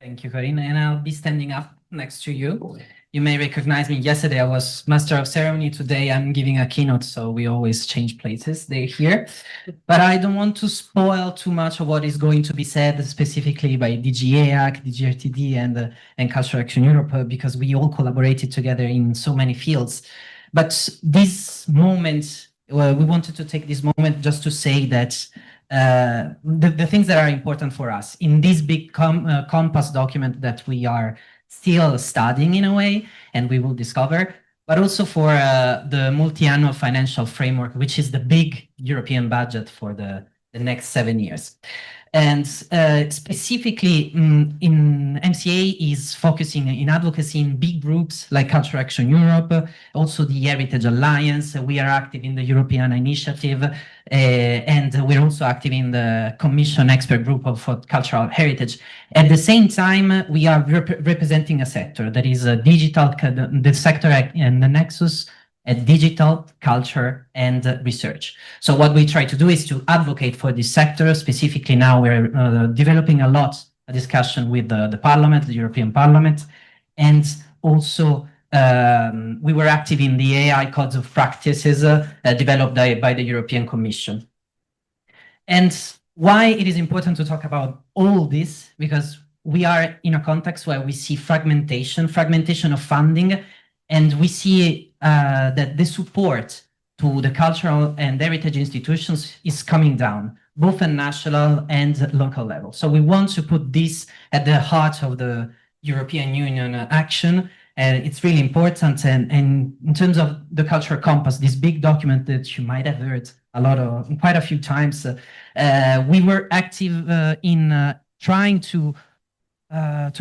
Thank you, Corinne. And I'll be standing up next to you. You may recognize me. Yesterday I was Master of Ceremony. Today I'm giving a keynote, so we always change places. They're here. But I don't want to spoil too much of what is going to be said, specifically by DGEAC, DGRTD, and Cultural Action Europe, because we all collaborated together in so many fields. But this moment, we wanted to take this moment just to say that the things that are important for us in this big compass document that we are still studying in a way, and we will discover, but also for the multi-annual financial framework, which is the big European budget for the next 7 years. And specifically in MCA is focusing in advocacy in big groups like Cultural Action Europe, also the Heritage Alliance. We are active in the European Initiative, and we're also active in the Commission Expert Group for Cultural Heritage. At the same time, we are representing a sector that is a digital, the sector and the nexus at digital, culture, and research. So what we try to do is to advocate for this sector. Specifically now we're developing a discussion with the Parliament, the European Parliament, and also we were active in the AI codes of practices developed by the European Commission. And why it is important to talk about all this, because we are in a context where we see fragmentation of funding, and we see that the support to the cultural and heritage institutions is coming down, both at national and local level. So we want to put this at the heart of the European Union action, and it's really important. And in terms of the Cultural Compass, this big document that you might have heard quite a few times, we were active in trying to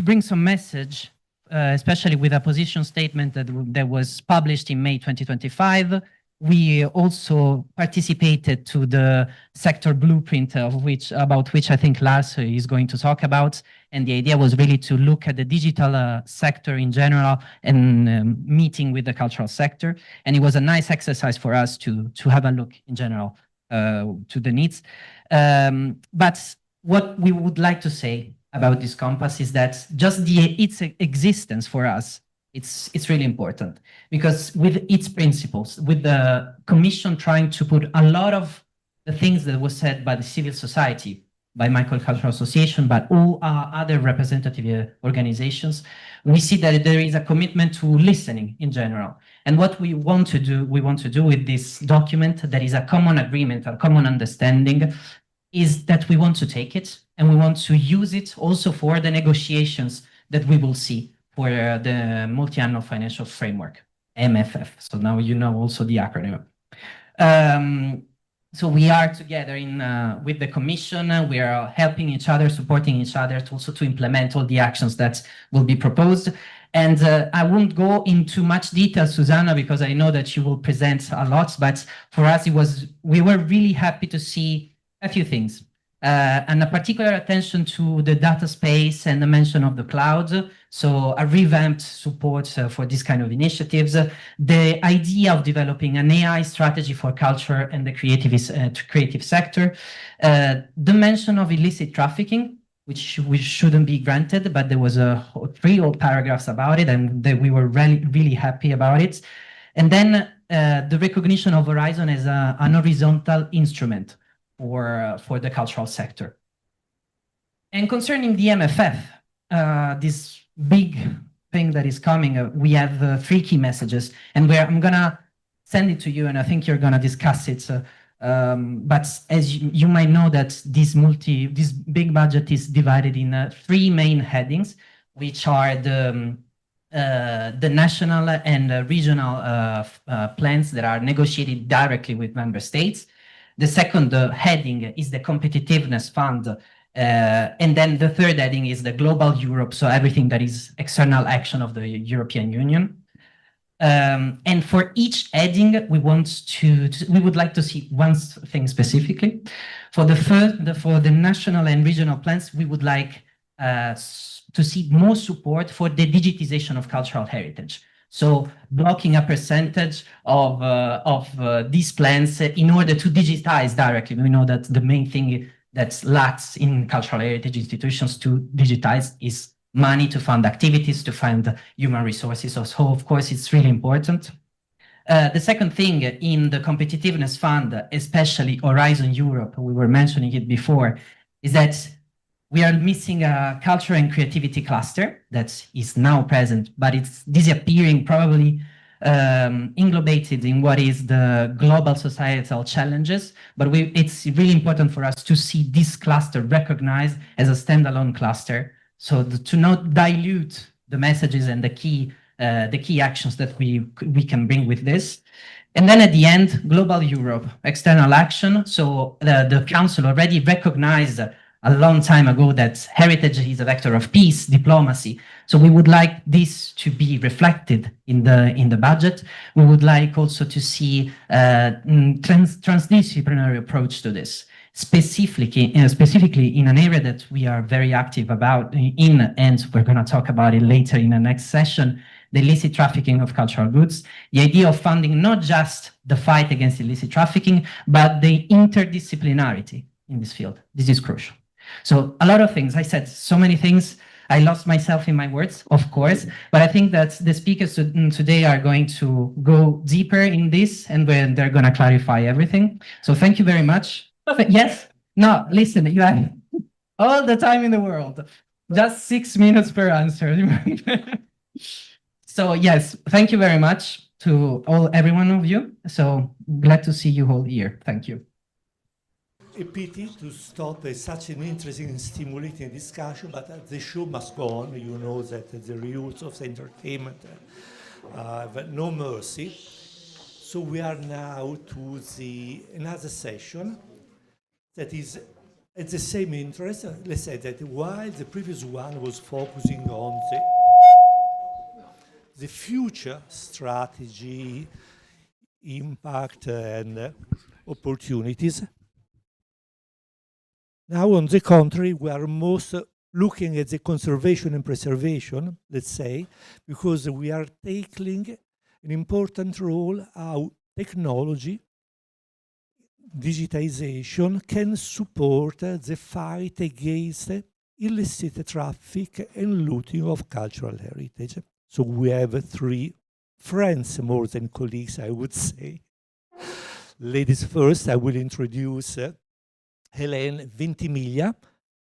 bring some message, especially with a position statement that was published in May 2025. We also participated to the sector blueprint about which I think Lars is going to talk about. And the idea was really to look at the digital sector in general and meeting with the cultural sector. And it was a nice exercise for us to have a look in general to the needs. But what we would like to say about this compass is that just its existence for us, it's really important, because with its principles, with the Commission trying to put a lot of the things that was said by the civil society, by Cultural Association, but all our other representative organizations, we see that there is a commitment to listening in general. And what we want to do with this document that is a common agreement, a common understanding, is that we want to take it and we want to use it also for the negotiations that we will see for the multi-annual financial framework, MFF. So now you know also the acronym. So we are together with the Commission. We are helping each other, supporting each other also to implement all the actions that will be proposed. And I won't go into much detail, Susanna, because I know that you will present a lot. But for us, we were really happy to see a few things, and a particular attention to the data space and the mention of the cloud. So a revamped support for this kind of initiatives, the idea of developing an AI strategy for culture and the creative sector, the mention of illicit trafficking, which shouldn't be granted, but there was 3 whole paragraphs about it, and we were really happy about it. And then the recognition of Horizon as an horizontal instrument for the cultural sector. And concerning the MFF, this big thing that is coming, we have 3 key messages, and I'm gonna send it to you, and I think you're gonna discuss it. But as you might know, that this big budget is divided in 3 main headings, which are the national and regional plans that are negotiated directly with member states. The second heading is the competitiveness fund. And then the third heading is the global Europe, so everything that is external action of the European Union. And for each heading, we would like to see one thing specifically. For the national and regional plans, we would like to see more support for the digitization of cultural heritage. So blocking a percentage of these plans in order to digitize directly. We know that the main thing that lacks in cultural heritage institutions to digitize is money to fund activities, to fund human resources. So of course, it's really important. The second thing in the competitiveness fund, especially Horizon Europe, we were mentioning it before, is that we are missing a culture and creativity cluster that is now present, but it's disappearing, probably englobated in what is the global societal challenges. But it's really important for us to see this cluster recognized as a standalone cluster, so to not dilute the messages and the key actions that we can bring with this. And then at the end, Global Europe, external action. So the Council already recognized a long time ago that heritage is a vector of peace, diplomacy. So we would like this to be reflected in the budget. We would like also to see transdisciplinary approach to this, specifically in an area that we are very active about and we're going to talk about it later in the next session, the illicit trafficking of cultural goods. The idea of funding not just the fight against illicit trafficking, but the interdisciplinarity in this field. This is crucial. So a lot of things. I said so many things. I lost myself in my words, of course, but I think that the speakers today are going to go deeper in this, and they're going to clarify everything. So thank you very much. Yes? No, listen, you have all the time in the world. Just 6 minutes per answer. So yes, thank you very much to every one of you. So glad to see you all here. Thank you. A pity to stop such an interesting and stimulating discussion, but the show must go on. You know that the rules of the entertainment have no mercy. So we are now to another session that is at the same interest. Let's say that while the previous one was focusing on the future strategy, impact, and opportunities, now, on the contrary, we are most looking at the conservation and preservation, let's say, because we are tackling an important role how technology, digitization can support the fight against illicit traffic and looting of cultural heritage. So we have 3 friends more than colleagues, I would say. Ladies first, I will introduce Hélène Ventimiglia.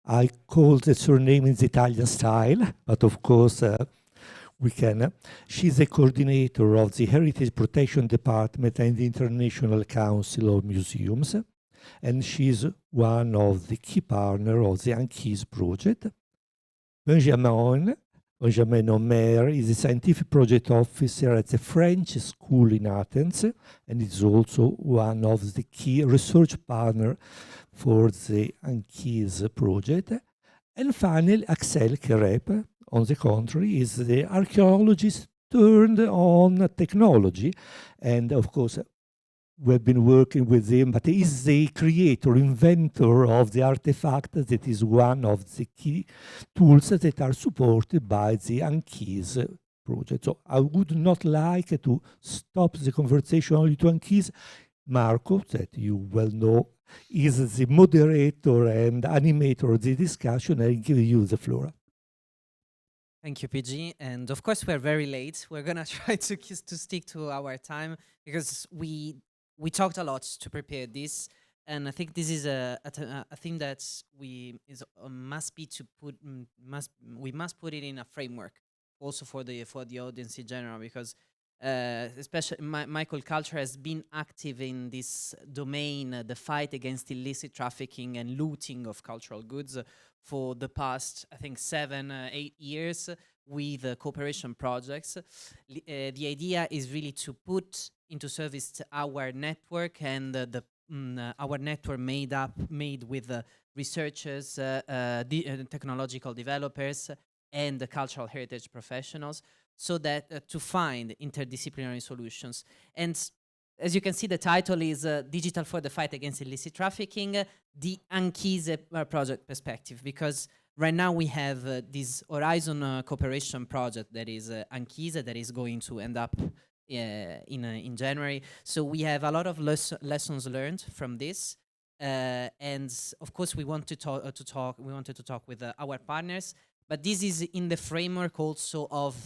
I call the surname in the Italian style, but of course we can. She's the coordinator of the Heritage Protection Department and the International Council of Museums, and she's one of the key partners of the ANCHISE project. Benjamin Omer is a scientific project officer at the French school in Athens, and is also one of the key research partners for the ANCHISE project. And finally, Axel Kerep, on the contrary, is the archaeologist turned on technology. And of course, we've been working with him, but he is the creator, inventor of the artifact that is one of the key tools that are supported by the ANCHISE project. So I would not like to stop the conversation only to ANCHISE. Marco, that you well know, is the moderator and animator of the discussion. I give you the floor. Thank you, PG. And of course, we're very late. We're going to try to stick to our time because we talked a lot to prepare this. And I think this is a thing that we must put it in a framework also for the audience in general, because especially Michael Culture has been active in this domain, the fight against illicit trafficking and looting of cultural goods for the past, I think, 7-8 years with cooperation projects. The idea is really to put into service our network and our network made with researchers, technological developers, and the cultural heritage professionals, so that to find interdisciplinary solutions. And as you can see, the title is Digital for the Fight Against Illicit Trafficking, the ANCHISE project perspective, because right now we have this Horizon cooperation project that is ANCHISE that is going to end up in January. So we have a lot of lessons learned from this. And of course, we wanted to talk with our partners, But this is in the framework also of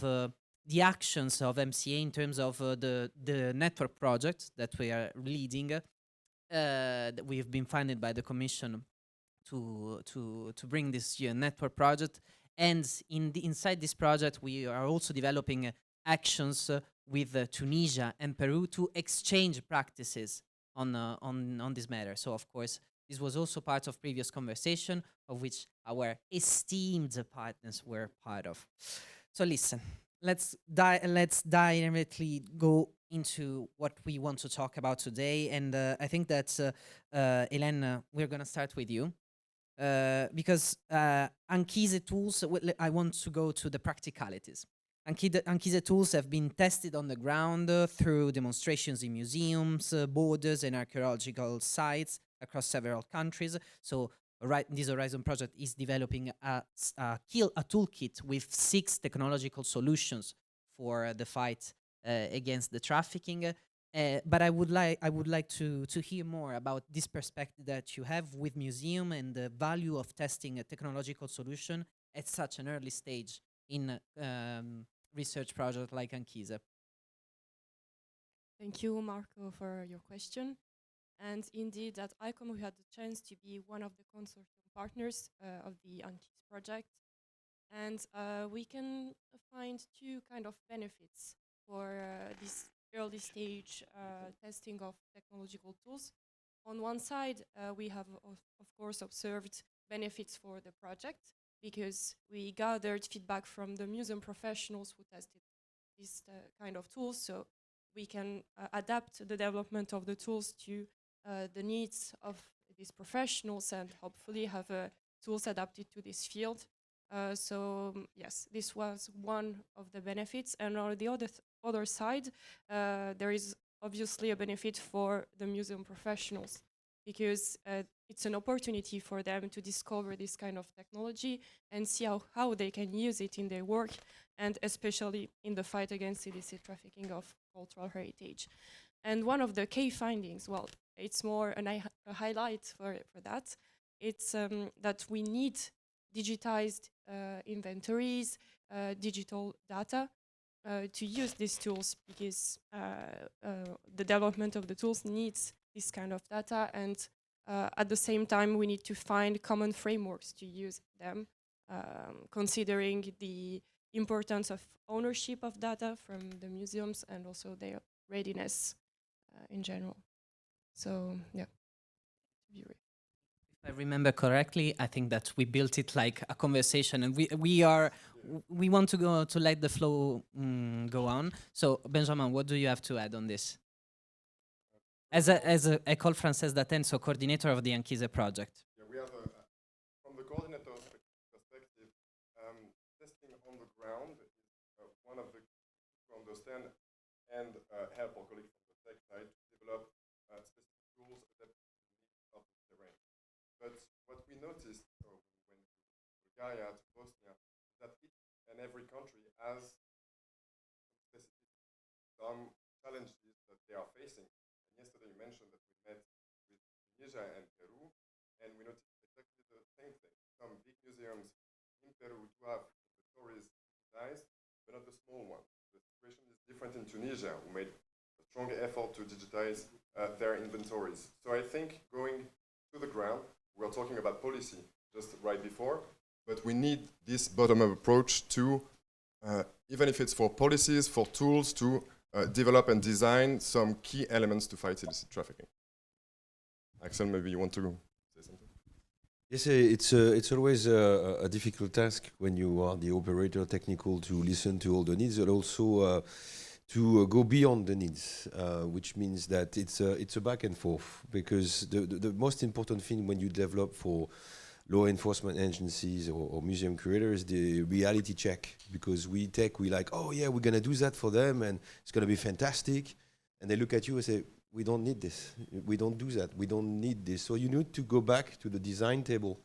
the actions of MCA in terms of the network project that we are leading, that we have been funded by the Commission to bring this network project. And inside this project, we are also developing actions with Tunisia and Peru to exchange practices on this matter. So of course, this was also part of previous conversation of which our esteemed partners were part of. So listen, let's directly go into what we want to talk about today. And I think that, Hélène, we're going to start with you. Because ANCHISE tools, I want to go to the practicalities. ANCHISE tools have been tested on the ground through demonstrations in museums, borders, and archaeological sites across several countries. So this Horizon project is developing a toolkit with 6 technological solutions for the fight against the trafficking. But I would like to hear more about this perspective that you have with museum and the value of testing a technological solution at such an early stage in research project like ANCHISE. Thank you, Marco, for your question. And indeed, at ICOM, we had the chance to be one of the consortium partners of the ANCHISE project. And we can find 2 kind of benefits for this early stage testing of technological tools. On one side, we have, of course, observed benefits for the project because we gathered feedback from the museum professionals who tested this kind of tools. So we can adapt the development of the tools to the needs of these professionals and hopefully have tools adapted to this field. So yes, this was one of the benefits. And on the other side, there is obviously a benefit for the museum professionals because it's an opportunity for them to discover this kind of technology and see how they can use it in their work, and especially in the fight against illicit trafficking of cultural heritage. And one of the key findings, well, it's more a highlight for that, it's that we need digitized inventories, digital data to use these tools because the development of the tools needs this kind of data, and at the same time we need to find common frameworks to use them, considering the importance of ownership of data from the museums and also their readiness in general. So yeah. If I remember correctly, I think that we built it like a conversation, and we want to let the flow go on. So Benjamin, what do you have to add on this? As a Ecole française d'Athènes, so coordinator of the ANCHISE project. Yeah, we have from the coordinator's perspective, testing on the ground is one of the to understand and help our colleagues from the tech side to develop specific tools adapted to the needs of the terrain. But what we noticed when we went to Bulgaria, to Bosnia, is that each and every country has some challenges that they are facing. And yesterday you mentioned that we met with Tunisia and Peru, and we noticed exactly the same thing. Some big museums in Peru do have inventories digitized, but not the small ones. The situation is different in Tunisia, who made a strong effort to digitize their inventories. So I think going to the ground, we were talking about policy just right before, but we need this bottom-up approach to, even if it's for policies, for tools, to develop and design some key elements to fight illicit trafficking. Axel, maybe you want to say something? Yes, it's always a difficult task when you are the operator technical to listen to all the needs, but also to go beyond the needs, which means that it's a back and forth, because the most important thing when you develop for law enforcement agencies or museum curators, the reality check, because we like, oh yeah, we're gonna do that for them and it's gonna be fantastic, and they look at you and say, we don't need this, we don't do that, we don't need this. So you need to go back to the design table.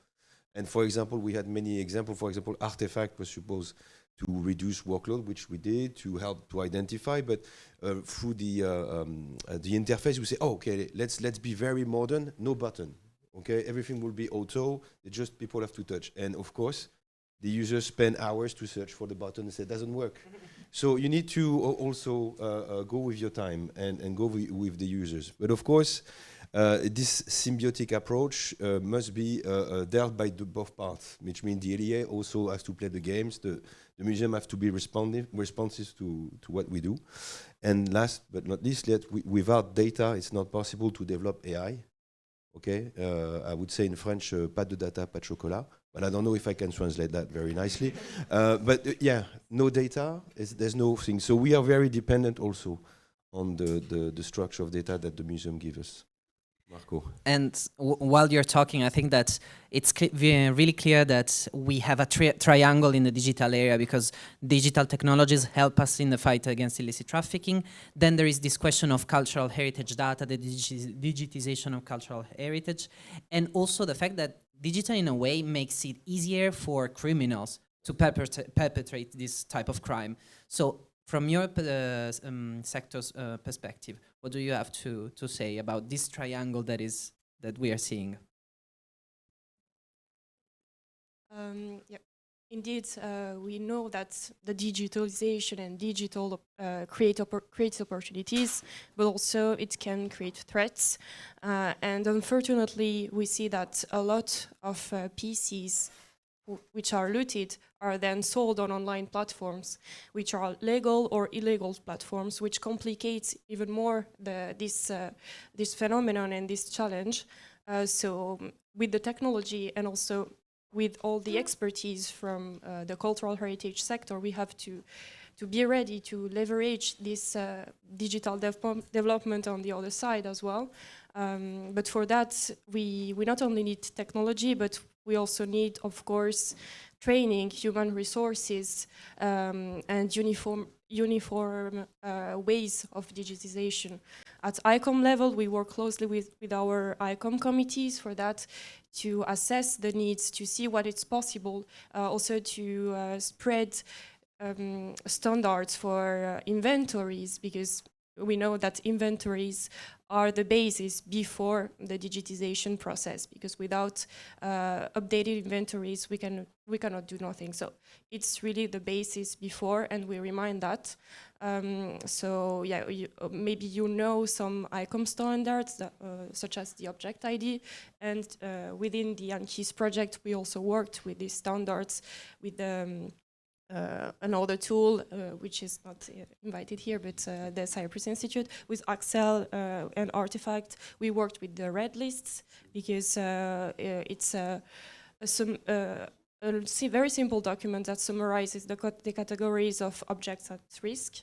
And for example, we had many examples. For example, Artifact was supposed to reduce workload, which we did, to help to identify, but through the interface, we say, oh, okay, let's be very modern, no button. Okay, everything will be auto. It's just people have to touch. And of course, the users spend hours to search for the button and say it doesn't work. So you need to also go with your time and go with the users. But of course, this symbiotic approach must be dealt by both parts, which means the LEA also has to play the games, the museum has to be responsive to what we do. And last but not least, without data, it's not possible to develop AI. Okay, I would say in French, pas de data, pas de chocolat. But I don't know if I can translate that very nicely. Yeah, no data, there's no thing. So we are very dependent also on the structure of data that the museum gives us. Marco. And while you're talking, I think that it's really clear that we have a triangle in the digital area, because digital technologies help us in the fight against illicit trafficking. Then there is this question of cultural heritage data, the digitization of cultural heritage, and also the fact that digital in a way makes it easier for criminals to perpetrate this type of crime. So from your sector's perspective, what do you have to say about this triangle that we are seeing? Yeah. Indeed, we know that the digitalization and digital creates opportunities, but also it can create threats. And unfortunately, we see that a lot of PCs which are looted are then sold on online platforms, which are legal or illegal platforms, which complicates even more this phenomenon and this challenge. So with the technology and also with all the expertise from the cultural heritage sector, we have to be ready to leverage this digital development on the other side as well. But for that, we not only need technology, but we also need, of course, training, human resources, and uniform ways of digitization. At ICOM level, we work closely with our ICOM committees for that, to assess the needs, to see what is possible, also to spread standards for inventories, because we know that inventories are the basis before the digitization process, because without updated inventories, we cannot do nothing. So it's really the basis before, and we remind that. So yeah, maybe you know some ICOM standards, that, such as the object ID, and within the ANCHISE project, we also worked with these standards with another tool, which is not invited here, but the Cyprus Institute, with Axel and Artifact. We worked with the red lists, because it's a very simple document that summarizes the categories of objects at risk.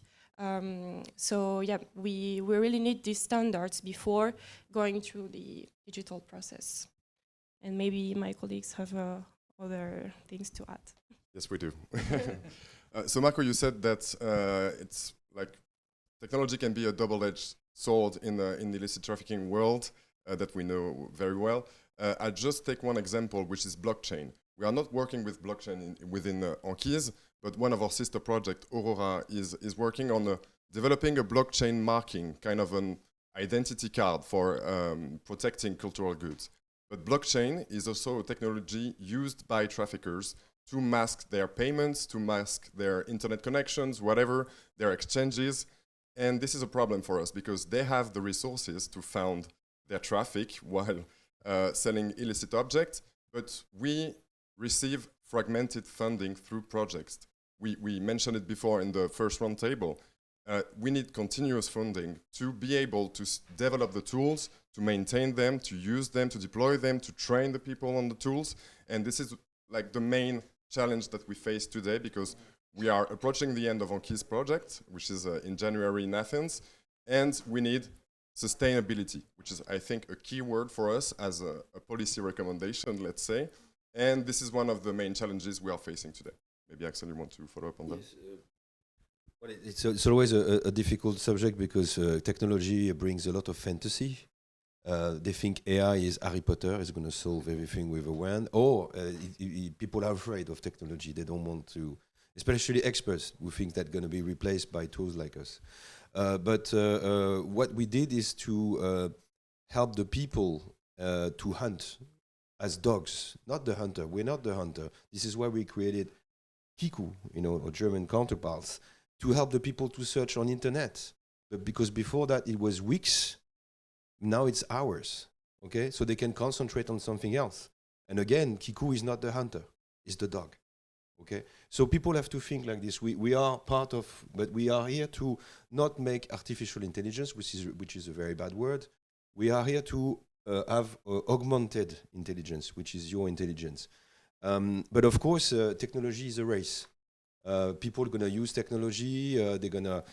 So yeah, we really need these standards before going through the digital process. And maybe my colleagues have other things to add. Yes, we do. So Marco, you said that it's like technology can be a double-edged sword in the illicit trafficking world that we know very well. I'll just take one example, which is blockchain. We are not working with blockchain within ANCHISE, but one of our sister projects, Aurora, is working on developing a blockchain marking, kind of an identity card for protecting cultural goods. But blockchain is also a technology used by traffickers to mask their payments, to mask their internet connections, whatever, their exchanges. And this is a problem for us, because they have the resources to fund their traffic while selling illicit objects, but we receive fragmented funding through projects. We mentioned it before in the first round table. We need continuous funding to be able to develop the tools, to maintain them, to use them, to deploy them, to train the people on the tools. And this is like the main challenge that we face today, because we are approaching the end of ANCHISE project, which is in January in Athens, and we need sustainability, which is, I think, a key word for us as a policy recommendation, let's say. And this is one of the main challenges we are facing today. Maybe Axel, you want to follow up on that? Yes, well, it's always a difficult subject, because technology brings a lot of fantasy. They think AI is Harry Potter, is going to solve everything with a wand, or people are afraid of technology. They don't want to, especially experts who think that's going to be replaced by tools like us. But what we did is to help the people to hunt as dogs, not the hunter. We're not the hunter. This is why we created Kiku, or German counterparts, to help the people to search on internet. But because before that it was weeks, now it's hours. Okay, so they can concentrate on something else. And again, Kiku is not the hunter, it's the dog. Okay, so people have to think like this. We are part of, but we are here to not make artificial intelligence, which is a very bad word. We are here to have augmented intelligence, which is your intelligence. But of course, technology is a race. People are going to use technology. They're going to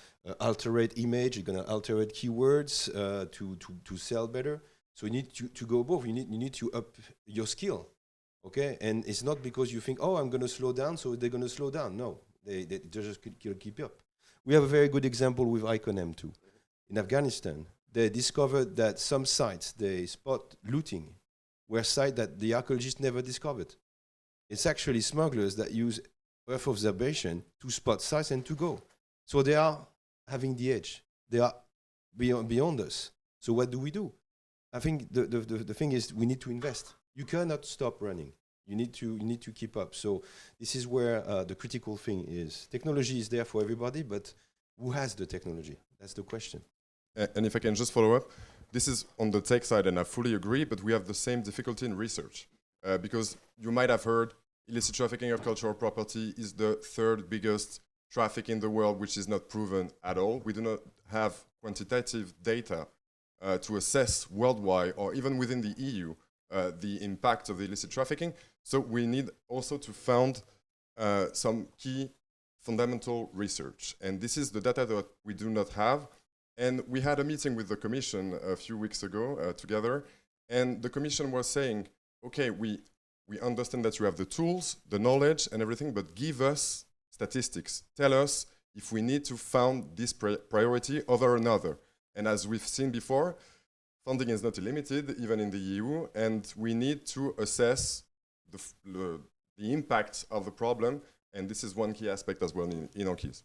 alterate image. They're going to alterate keywords to sell better. So you need to go both. You need to up your skill. Okay, and it's not because you think, oh, I'm going to slow down, so they're going to slow down. No, they just keep up. We have a very good example with ICOM too. In Afghanistan, they discovered that some sites they spot looting were sites that the archaeologists never discovered. It's actually smugglers that use Earth observation to spot sites and to go. So they are having the edge. They are beyond us. So what do? I think the thing is we need to invest. You cannot stop running. You need to keep up. So this is where the critical thing is. Technology is there for everybody, but who has the technology? That's the question. And if I can just follow up, this is on the tech side, and I fully agree, but we have the same difficulty in research. Because you might have heard illicit trafficking of cultural property is the third biggest traffic in the world, which is not proven at all. We do not have quantitative data to assess worldwide or even within the EU the impact of the illicit trafficking. So we need also to fund some key fundamental research. And this is the data that we do not have. And we had a meeting with the Commission a few weeks ago together. And the Commission was saying, okay, we understand that you have the tools, the knowledge and everything, but give us statistics. Tell us if we need to fund this priority over another. And as we've seen before, funding is not limited, even in the EU, and we need to assess the impact of the problem, and this is one key aspect as well in ANCHISE.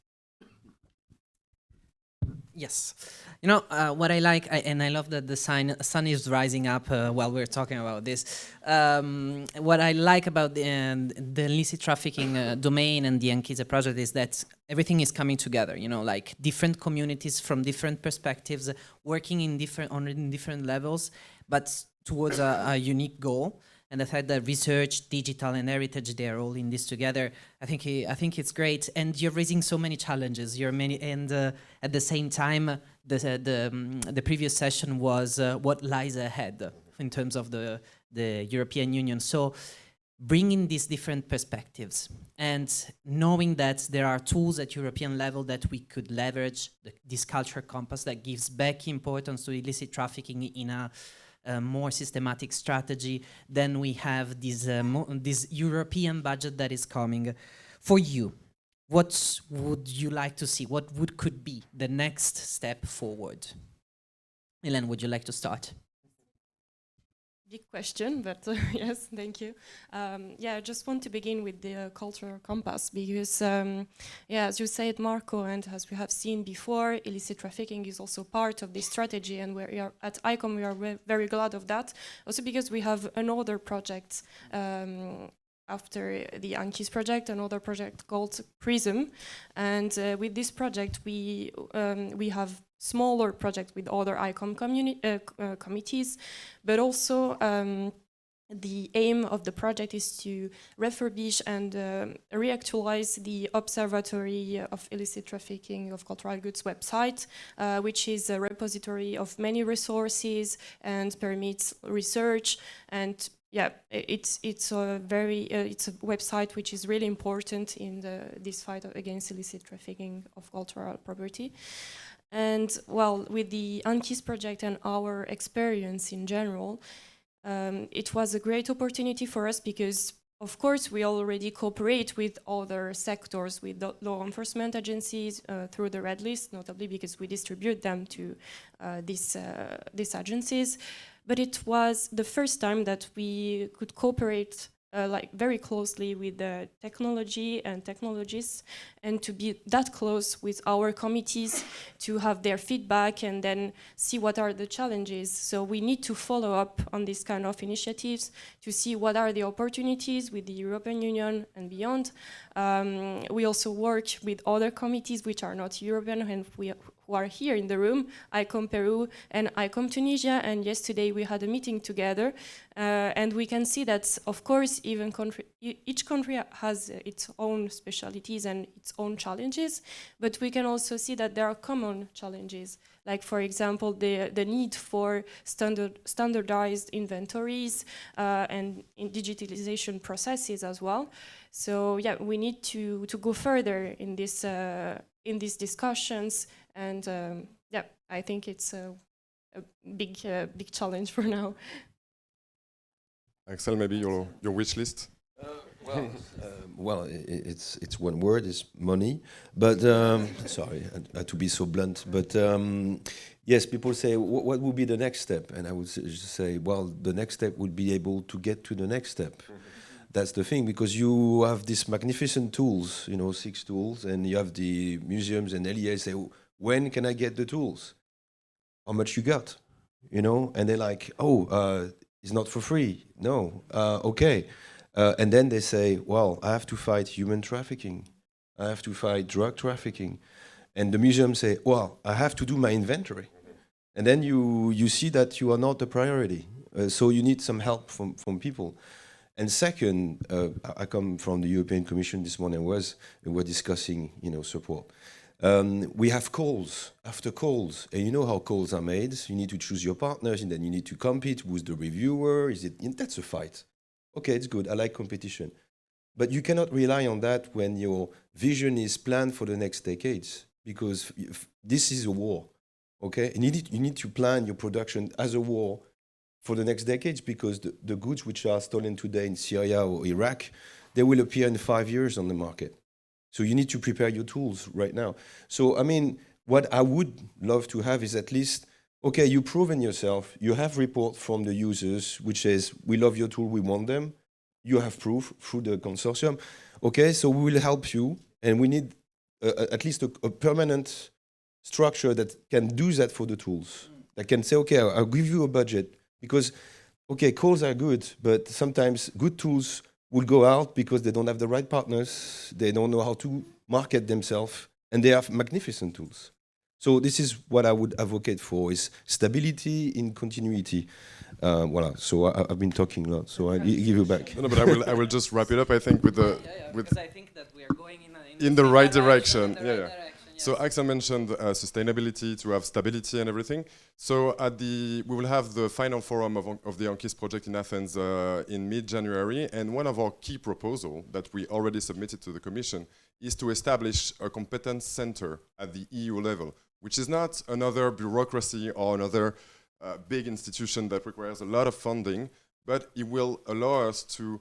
Yes. What I like, and I love that the sun is rising up while we're talking about this. What I like about the illicit trafficking domain and the ANCHISE project is that everything is coming together, like different communities from different perspectives, working on different levels, but towards a unique goal. And the fact that research, digital, and heritage, they are all in this together, I think it's great. And you're raising so many challenges. And at the same time, the previous session was what lies ahead in terms of the European Union. So bringing these different perspectives and knowing that there are tools at European level that we could leverage, this cultural compass that gives back importance to illicit trafficking in a more systematic strategy. Then we have this European budget that is coming. For you, what would you like to see? What could be the next step forward? Hélène, would you like to start? Big question, but yes, thank you. I just want to begin with the cultural compass because, as you said, Marco, and as we have seen before, illicit trafficking is also part of this strategy, and we are at ICOM, we are very glad of that. Also because we have another project after the ANCHISE project, another project called PRISM, and with this project we have smaller projects with other ICOM committees, but also the aim of the project is to refurbish and reactualize the Observatory of Illicit Trafficking of Cultural Goods website, which is a repository of many resources and permits research. And yeah, it's a website which is really important in this fight against illicit trafficking of cultural property. And well, with the ANCHISE project and our experience in general, it was a great opportunity for us because, of course, we already cooperate with other sectors, with the law enforcement agencies through the Red List, notably because we distribute them to these agencies. But it was the first time that we could cooperate like very closely with the technology and technologists, and to be that close with our committees to have their feedback and then see what are the challenges. So we need to follow up on these kind of initiatives to see what are the opportunities with the European Union and beyond. We also work with other committees which are not European and who are here in the room, ICOM Peru and ICOM Tunisia, and yesterday we had a meeting together, and we can see that, of course, each country has its own specialties and its own challenges, but we can also see that there are common challenges, like, for example, the need for standardized inventories and in digitalization processes as well. So yeah, we need to go further in these discussions, and yeah, I think it's a big challenge for now. Axel, maybe your wish list. Well, it's one word, it's money. But sorry to be so blunt. But yes, people say, what would be the next step? And I would say, well, the next step would be able to get to the next step. That's the thing, because you have these magnificent tools, 6 tools, and you have the museums and LEA say, when can I get the tools? How much you got? And they're like, it's not for free. No, okay. And then they say, well, I have to fight human trafficking. I have to fight drug trafficking. And the museum say, well, I have to do my inventory. And then you see that you are not the priority. So you need some help from people. And second, I come from the European Commission this morning, we're discussing, support. We have calls after calls, and you know how calls are made. You need to choose your partners, and then you need to compete with the reviewer. That's a fight. Okay, it's good. I like competition. But you cannot rely on that when your vision is planned for the next decades, because this is a war, okay? And you need to plan your production as a war for the next decades, because the goods which are stolen today in Syria or Iraq, they will appear in 5 years on the market. So you need to prepare your tools right now. So, I mean, what I would love to have is at least, okay, you've proven yourself, you have report from the users which says, we love your tool, we want them. You have proof through the consortium. Okay, so we will help you, and we need at least a permanent structure that can do that for the tools, that can say, okay, I'll give you a budget. Because, okay, calls are good, but sometimes good tools will go out because they don't have the right partners, they don't know how to market themselves, and they have magnificent tools. So this is what I would advocate for, is stability in continuity. Voilà, so I've been talking a lot, so I give you back. No, but I will just wrap it up, I think, because I think that we are going in the right direction. Yes. So Axel mentioned sustainability, to have stability and everything. So we will have the final forum of the ANCHISE project in Athens in mid-January, and one of our key proposals that we already submitted to the Commission is to establish a competence center at the EU level, which is not another bureaucracy or another big institution that requires a lot of funding, but it will allow us to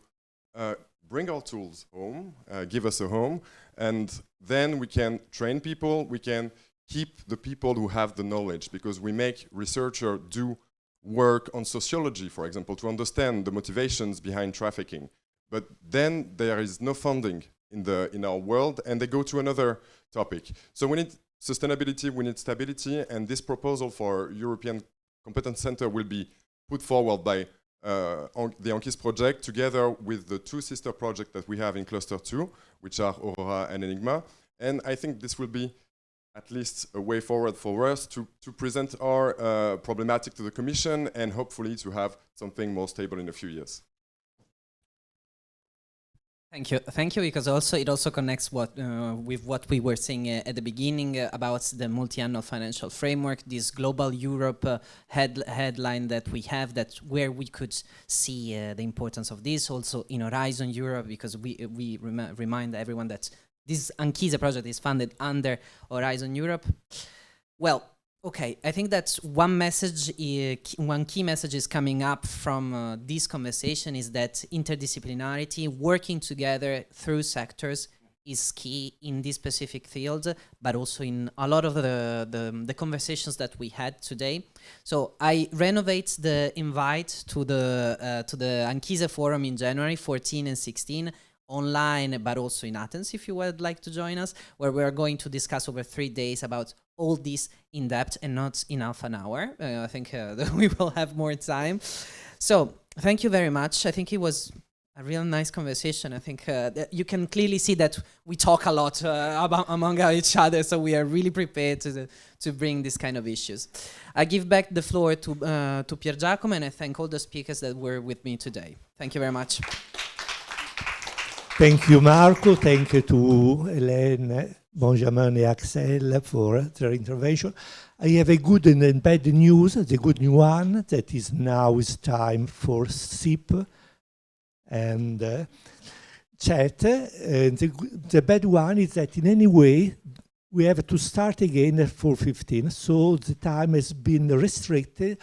bring our tools home, give us a home, and then we can train people, we can keep the people who have the knowledge, because we make researchers do work on sociology, for example, to understand the motivations behind trafficking. But then there is no funding in our world, and they go to another topic. So we need sustainability, we need stability, and this proposal for European Competence Center will be put forward by the ANCHISE project, together with the 2 sister projects that we have in Cluster 2, which are Aurora and Enigma. And I think this will be at least a way forward for us to present our problematic to the Commission, and hopefully to have something more stable in a few years. Thank you, because it also connects with what we were saying at the beginning about the multi-annual financial framework, this global Europe headline that we have, where we could see the importance of this also in Horizon Europe, because we remind everyone that this ANCHISE project is funded under Horizon Europe. Well, okay, I think that one key message is coming up from this conversation is that interdisciplinarity, working together through sectors, is key in this specific field, but also in a lot of the conversations that we had today. So I renovate the invite to the ANCHISE forum in January 14 and 16, online, but also in Athens, if you would like to join us, where we are going to discuss over 3 days about all this in depth and not in half an hour. I think that we will have more time. So thank you very much. I think it was a real nice conversation. I think that you can clearly see that we talk a lot among each other, so we are really prepared to bring this kind of issues. I give back the floor to Pier Giacomo, and I thank all the speakers that were with me today. Thank you very much. Thank you, Marco. Thank you to Hélène, Benjamin, and Axel for their intervention. I have a good and bad news. The good one that is now is time for SIP and chat. The bad one is that in any way we have to start again at 4:15, so the time has been restricted.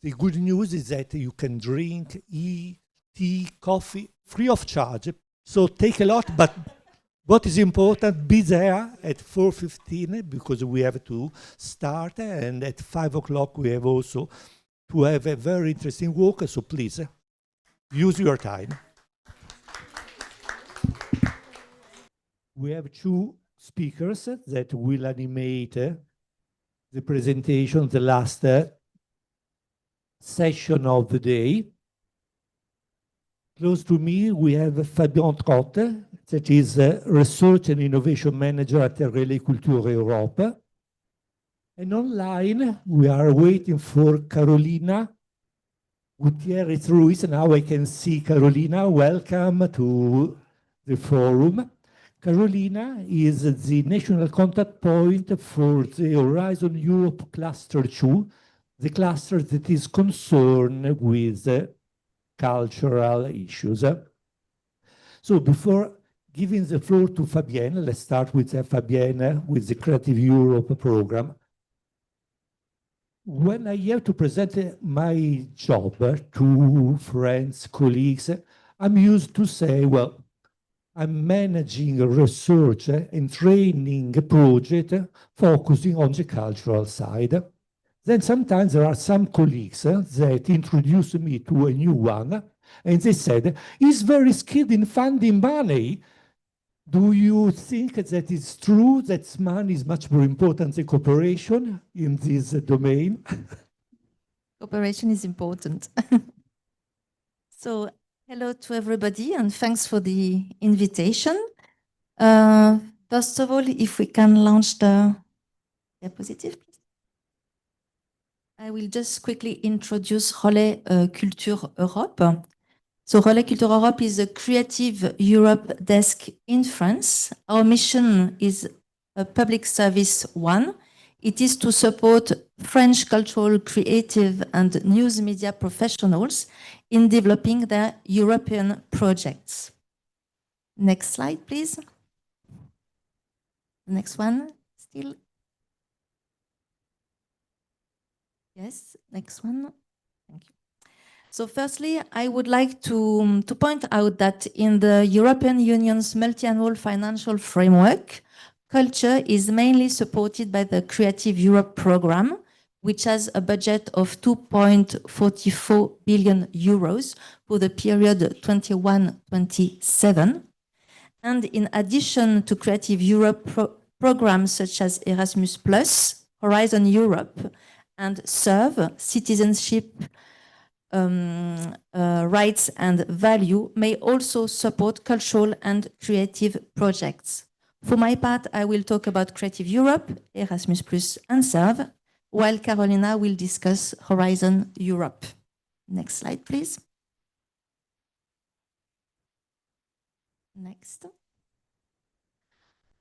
The good news is that you can drink tea, coffee, free of charge. So take a lot, but what is important, be there at 4:15 because we have to start, and at 5 o'clock we have also to have a very interesting walk, so please use your time. We have two speakers that will animate the presentation, the last session of the day. Close to me, we have Fabienne Trotte, that is Research and Innovation Manager at Relais Culture Europe. And online, we are waiting for Carolina Gutiérrez Ruiz. Now I can see Carolina. Welcome to the forum. Carolina is the national contact point for the Horizon Europe Cluster 2, the cluster that is concerned with cultural issues. So before giving the floor to Fabienne, let's start with Fabienne with the Creative Europe program. When I have to present my job to friends, colleagues, I'm used to say, well, I'm managing a research and training project focusing on the cultural side. Then sometimes there are some colleagues that introduce me to a new one, and they said, he's very skilled in finding money. Do you think that it's true that money is much more important than cooperation in this domain? Cooperation is important. So, hello to everybody, and thanks for the invitation. First of all, if we can launch the diapositive, please. I will just quickly introduce Relais Culture Europe. So Relais Culture Europe is a Creative Europe desk in France. Our mission is a public service one. It is to support French cultural, creative, and news media professionals in developing their European projects. Next slide, please. Next one, still. Yes, next one. Thank you. So firstly, I would like to point out that in the European Union's multi-annual financial framework, culture is mainly supported by the Creative Europe program, which has a budget of 2.44 billion euros for the period 21-27. And in addition to Creative Europe programs such as Erasmus+, Horizon Europe, and SERVE, Citizenship, Rights and Value, may also support cultural and creative projects. For my part, I will talk about Creative Europe, Erasmus+, and SERVE, while Carolina will discuss Horizon Europe. Next slide, please. Next.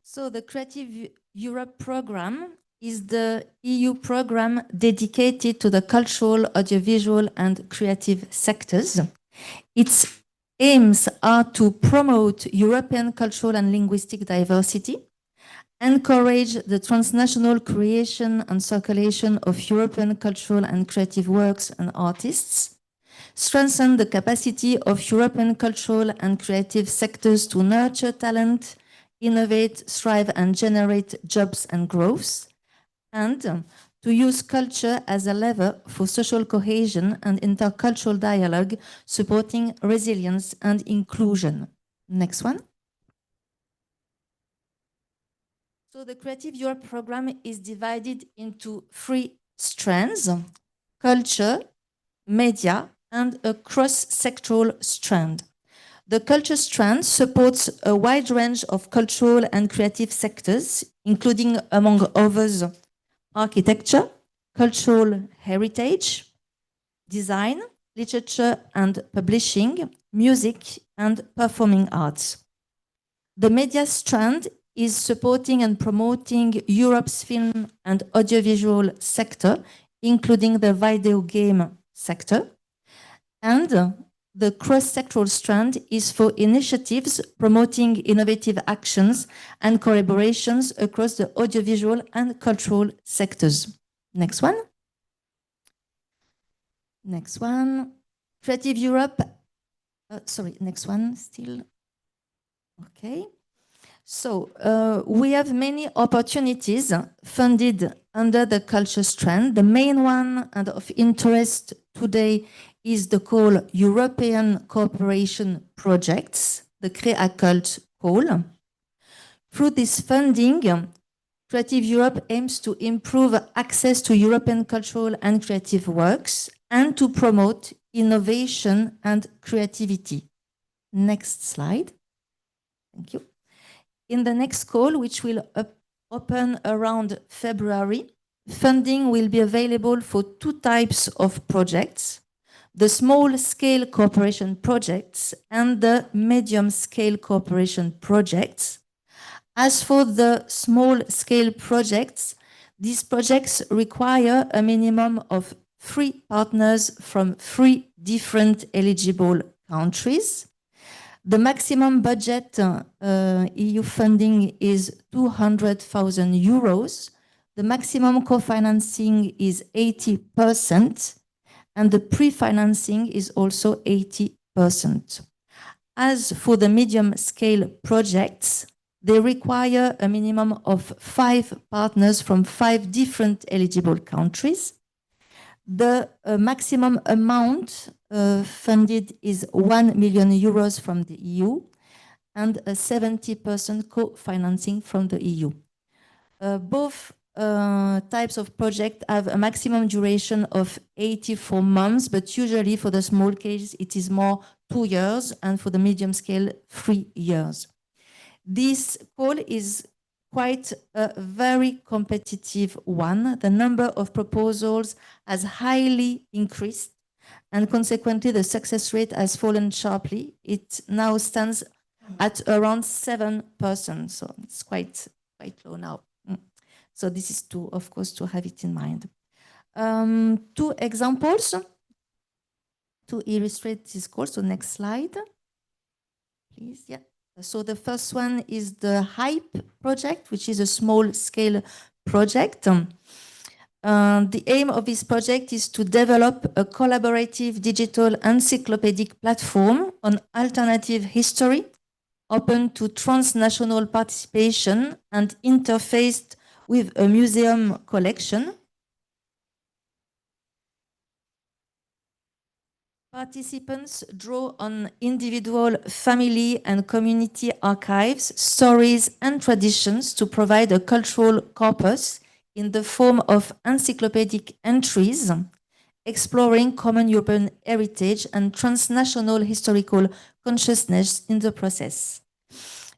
So the Creative Europe program is the EU program dedicated to the cultural, audiovisual, and creative sectors. Its aims are to promote European cultural and linguistic diversity, encourage the transnational creation and circulation of European cultural and creative works and artists, strengthen the capacity of European cultural and creative sectors to nurture talent, innovate, thrive, and generate jobs and growth, and to use culture as a lever for social cohesion and intercultural dialogue, supporting resilience and inclusion. Next one. So the Creative Europe program is divided into 3 strands: culture, media, and a cross-sectoral strand. The culture strand supports a wide range of cultural and creative sectors, including, among others, architecture, cultural heritage, design, literature and publishing, music, and performing arts. The media strand is supporting and promoting Europe's film and audiovisual sector, including the video game sector. And the cross-sectoral strand is for initiatives promoting innovative actions and collaborations across the audiovisual and cultural sectors. Next one. Next one. Creative Europe. Sorry, next one still. Okay. So we have many opportunities funded under the culture strand. The main one and of interest today is the call European Cooperation Projects, the Ecole call. Through this funding, Creative Europe aims to improve access to European cultural and creative works and to promote innovation and creativity. Next slide. Thank you. In the next call, which will open around February, funding will be available for 2 types of projects: the small-scale cooperation projects and the medium-scale cooperation projects. As for the small-scale projects, these projects require a minimum of 3 partners from 3 different eligible countries. The maximum budget EU funding is 200,000 euros. The maximum co-financing is 80%, and the pre-financing is also 80%. As for the medium-scale projects, they require a minimum of 5 partners from 5 different eligible countries. The maximum amount funded is 1 million euros from the EU and a 70% co-financing from the EU. Both types of project have a maximum duration of 84 months, but usually for the small case, it is more 2 years, and for the medium scale, 3 years. This call is quite a very competitive one. The number of proposals has highly increased, and consequently, the success rate has fallen sharply. It now stands at around 7%, so it's quite low now. So this is of course, to have it in mind. 2 examples to illustrate this course. So next slide, please. Yeah. So the first one is the HYPE project, which is a small-scale project. The aim of this project is to develop a collaborative digital encyclopedic platform on alternative history, open to transnational participation and interfaced with a museum collection. Participants draw on individual, family, and community archives, stories, and traditions to provide a cultural corpus in the form of encyclopedic entries, exploring common European heritage and transnational historical consciousness in the process.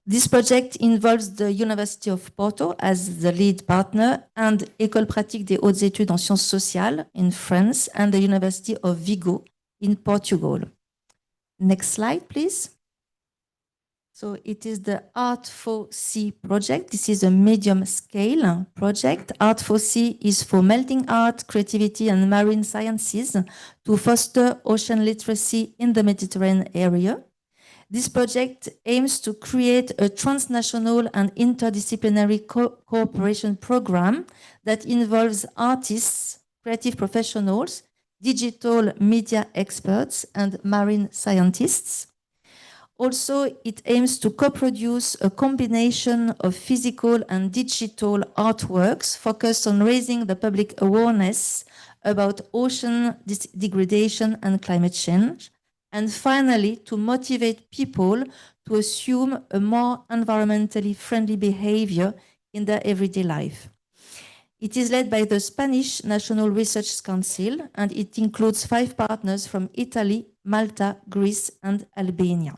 This project involves the University of Porto as the lead partner and École pratique des hautes études en sciences sociales in France and the University of Vigo in Portugal. Next slide, please. So it is the Art4C project. This is a medium scale project. Art4C is for melting art, creativity, and marine sciences to foster ocean literacy in the Mediterranean area. This project aims to create a transnational and interdisciplinary cooperation program that involves artists, creative professionals, digital media experts, and marine scientists. Also, it aims to co-produce a combination of physical and digital artworks focused on raising the public awareness about ocean degradation and climate change. And finally, to motivate people to assume a more environmentally friendly behavior in their everyday life. It is led by the Spanish National Research Council, and it includes 5 partners from Italy, Malta, Greece, and Albania.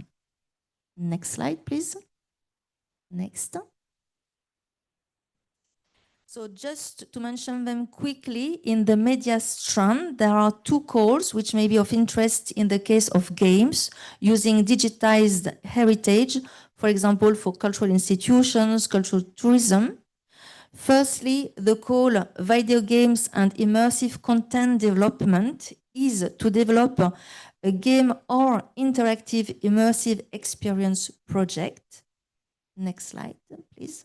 Next slide, please. Next. So just to mention them quickly, in the media strand, there are 2 calls which may be of interest in the case of games using digitized heritage, for example, for cultural institutions, cultural tourism. Firstly, the call video games and immersive content development is to develop a game or interactive immersive experience project. Next slide, please.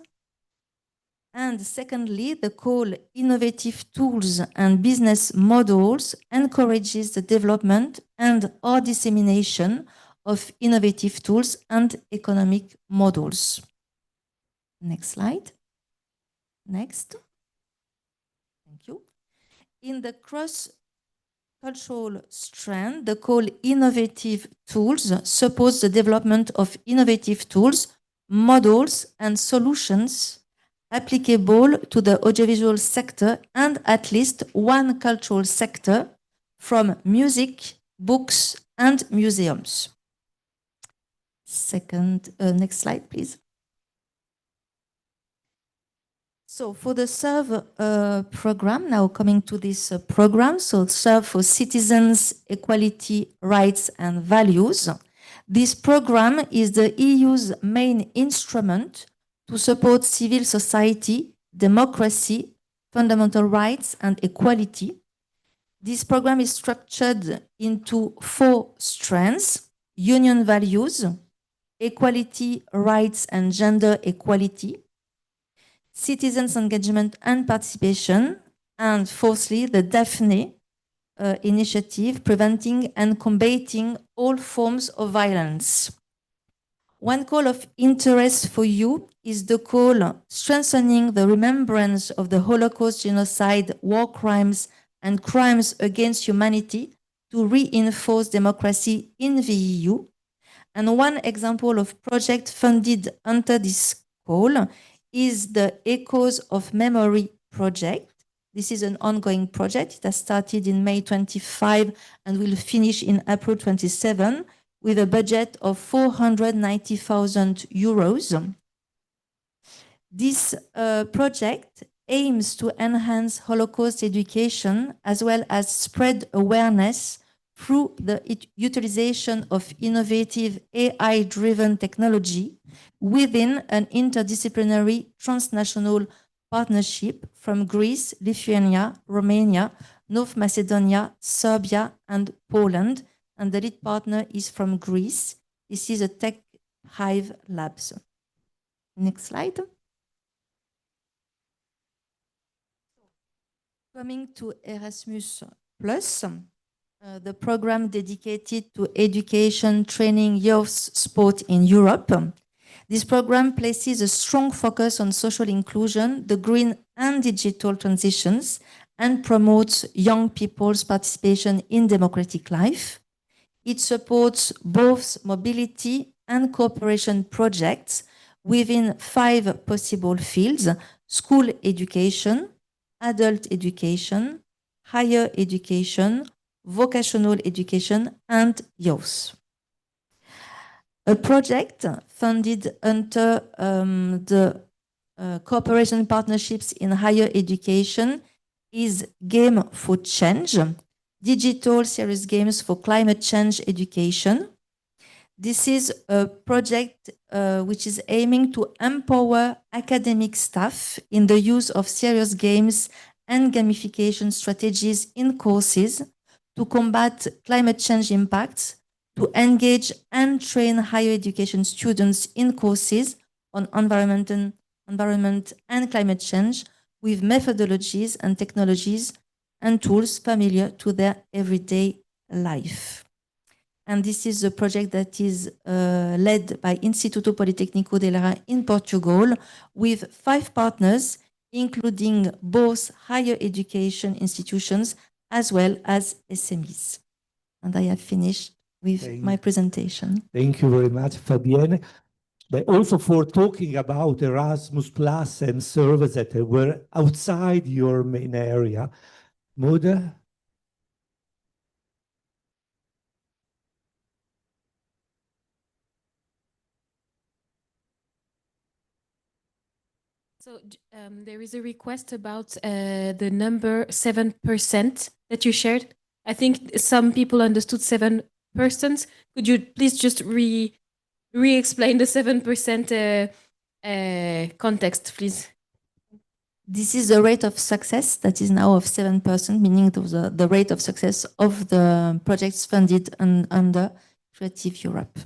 And secondly, the call innovative tools and business models encourages the development and or dissemination of innovative tools and economic models. Next slide. Next. Thank you. In the cross-cultural strand, the call innovative tools supports the development of innovative tools, models, and solutions applicable to the audiovisual sector and at least one cultural sector, from music, books, and museums. Next slide, please. So for the SERVE program, now coming to this program, so SERVE for Citizens, Equality, Rights and Values. This program is the EU's main instrument to support civil society, democracy, fundamental rights and equality. This program is structured into 4 strands: union values, equality, rights and gender equality, citizens' engagement and participation, and fourthly, the Daphne initiative, preventing and combating all forms of violence. One call of interest for you is the call strengthening the remembrance of the Holocaust, genocide, war crimes, and crimes against humanity to reinforce democracy in the EU. And one example of project funded under this call is the Echoes of Memory project. This is an ongoing project. It has started in May 25 and will finish in April 27 with a budget of 490,000 euros. This project aims to enhance Holocaust education as well as spread awareness through the utilization of innovative AI-driven technology within an interdisciplinary transnational partnership from Greece, Lithuania, Romania, North Macedonia, Serbia, and Poland. And the lead partner is from Greece. This is a Tech Hive Labs. Next slide. Coming to Erasmus Plus, the program dedicated to education, training, youth sport in Europe. This program places a strong focus on social inclusion, the green and digital transitions, and promotes young people's participation in democratic life. It supports both mobility and cooperation projects within 5 possible fields: school education, adult education, higher education, vocational education, and youth. A project funded under the cooperation partnerships in higher education is Game for Change, digital serious games for climate change education. This is a project which is aiming to empower academic staff in the use of serious games and gamification strategies in courses to combat climate change impacts, to engage and train higher education students in courses on environment and climate change with methodologies and technologies and tools familiar to their everyday life. And this is a project that is led by Instituto Politécnico de Lara in Portugal with 5 partners, including both higher education institutions as well as SMEs. And I have finished with my presentation. Thank you very much, Fabienne. But also for talking about Erasmus Plus and services that were outside your main area. Moda? So there is a request about the number 7% that you shared. I think some people understood 7%. Could you please just re-explain the 7% context, please? This is the rate of success that is now of 7%, meaning the rate of success of the projects funded under Creative Europe.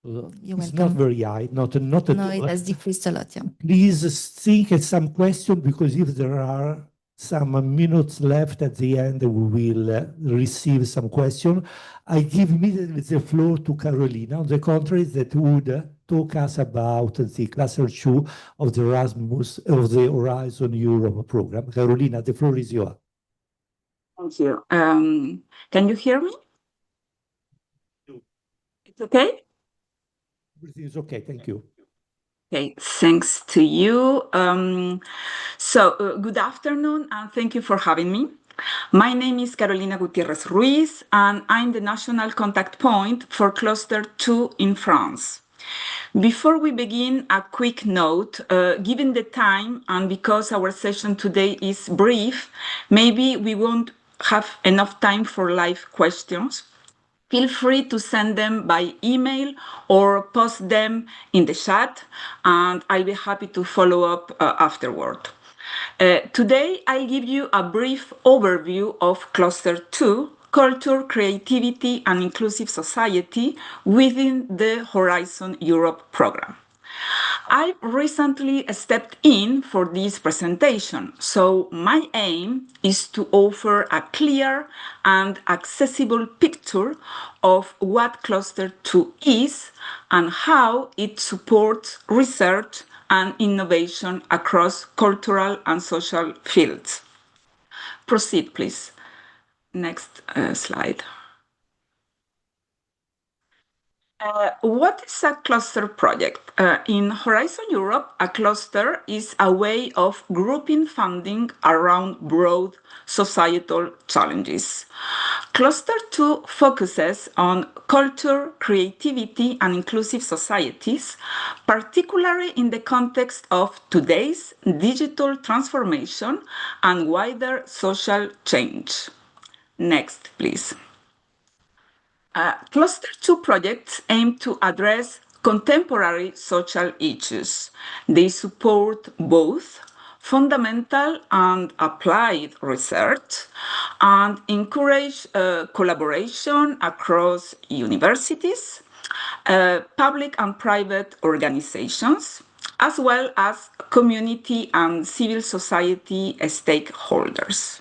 It's not very high, not at No, all. it has decreased a lot, yeah. Please think at some question, because if there are some minutes left at the end, we will receive some question. I give immediately the floor to Carolina, on the contrary, that would talk us about the cluster 2 of the Erasmus, of the Horizon Europe program. Carolina, the floor is yours. Thank you. Can you hear me? It's okay? Everything is okay, thank you. Okay, thanks to you. Good afternoon, and thank you for having me. My name is Carolina Gutiérrez Ruiz, and I'm the national contact point for Cluster 2 in France. Before we begin, a quick note. Given the time, and because our session today is brief, maybe we won't have enough time for live questions. Feel free to send them by email or post them in the chat, and I'll be happy to follow up afterward. Today, I'll give you a brief overview of Cluster 2, Culture, Creativity, and Inclusive Society within the Horizon Europe program. I recently stepped in for this presentation, so my aim is to offer a clear and accessible picture of what Cluster 2 is and how it supports research and innovation across cultural and social fields. Proceed, please. Next slide. What is a cluster project? In Horizon Europe, a cluster is a way of grouping funding around broad societal challenges. Cluster 2 focuses on culture, creativity, and inclusive societies, particularly in the context of today's digital transformation and wider social change. Next, please. Cluster 2 projects aim to address contemporary social issues. They support both fundamental and applied research and encourage collaboration across universities, public and private organizations, as well as community and civil society stakeholders.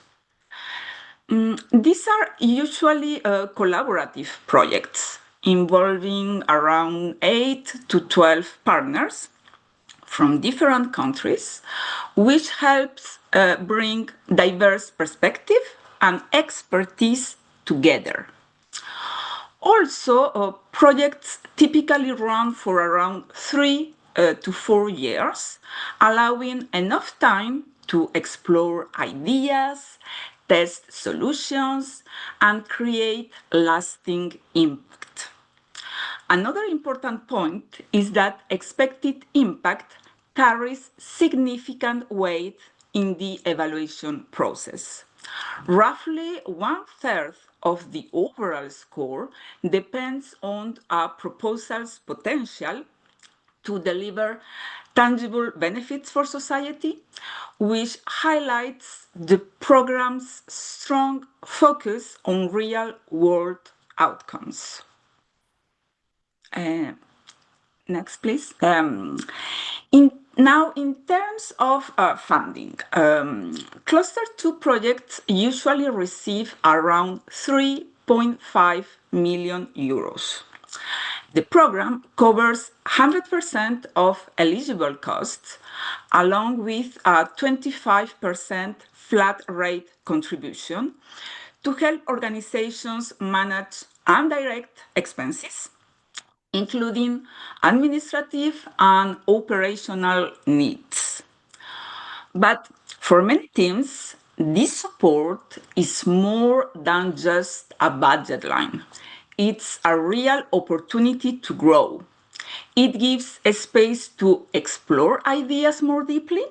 These are usually collaborative projects involving around 8 to 12 partners from different countries, which helps bring diverse perspective and expertise together. Also, projects typically run for around 3 to 4 years, allowing enough time to explore ideas, test solutions, and create lasting impact. Another important point is that expected impact carries significant weight in the evaluation process. Roughly 1/3 of the overall score depends on a proposal's potential to deliver tangible benefits for society, which highlights the program's strong focus on real-world outcomes. Next, please. Now, in terms of funding, Cluster 2 projects usually receive around 3 5.5 million euros. The program covers 100% of eligible costs, along with a 25% flat rate contribution to help organizations manage indirect expenses, including administrative and operational needs. But for many teams, this support is more than just a budget line. It's a real opportunity to grow. It gives a space to explore ideas more deeply,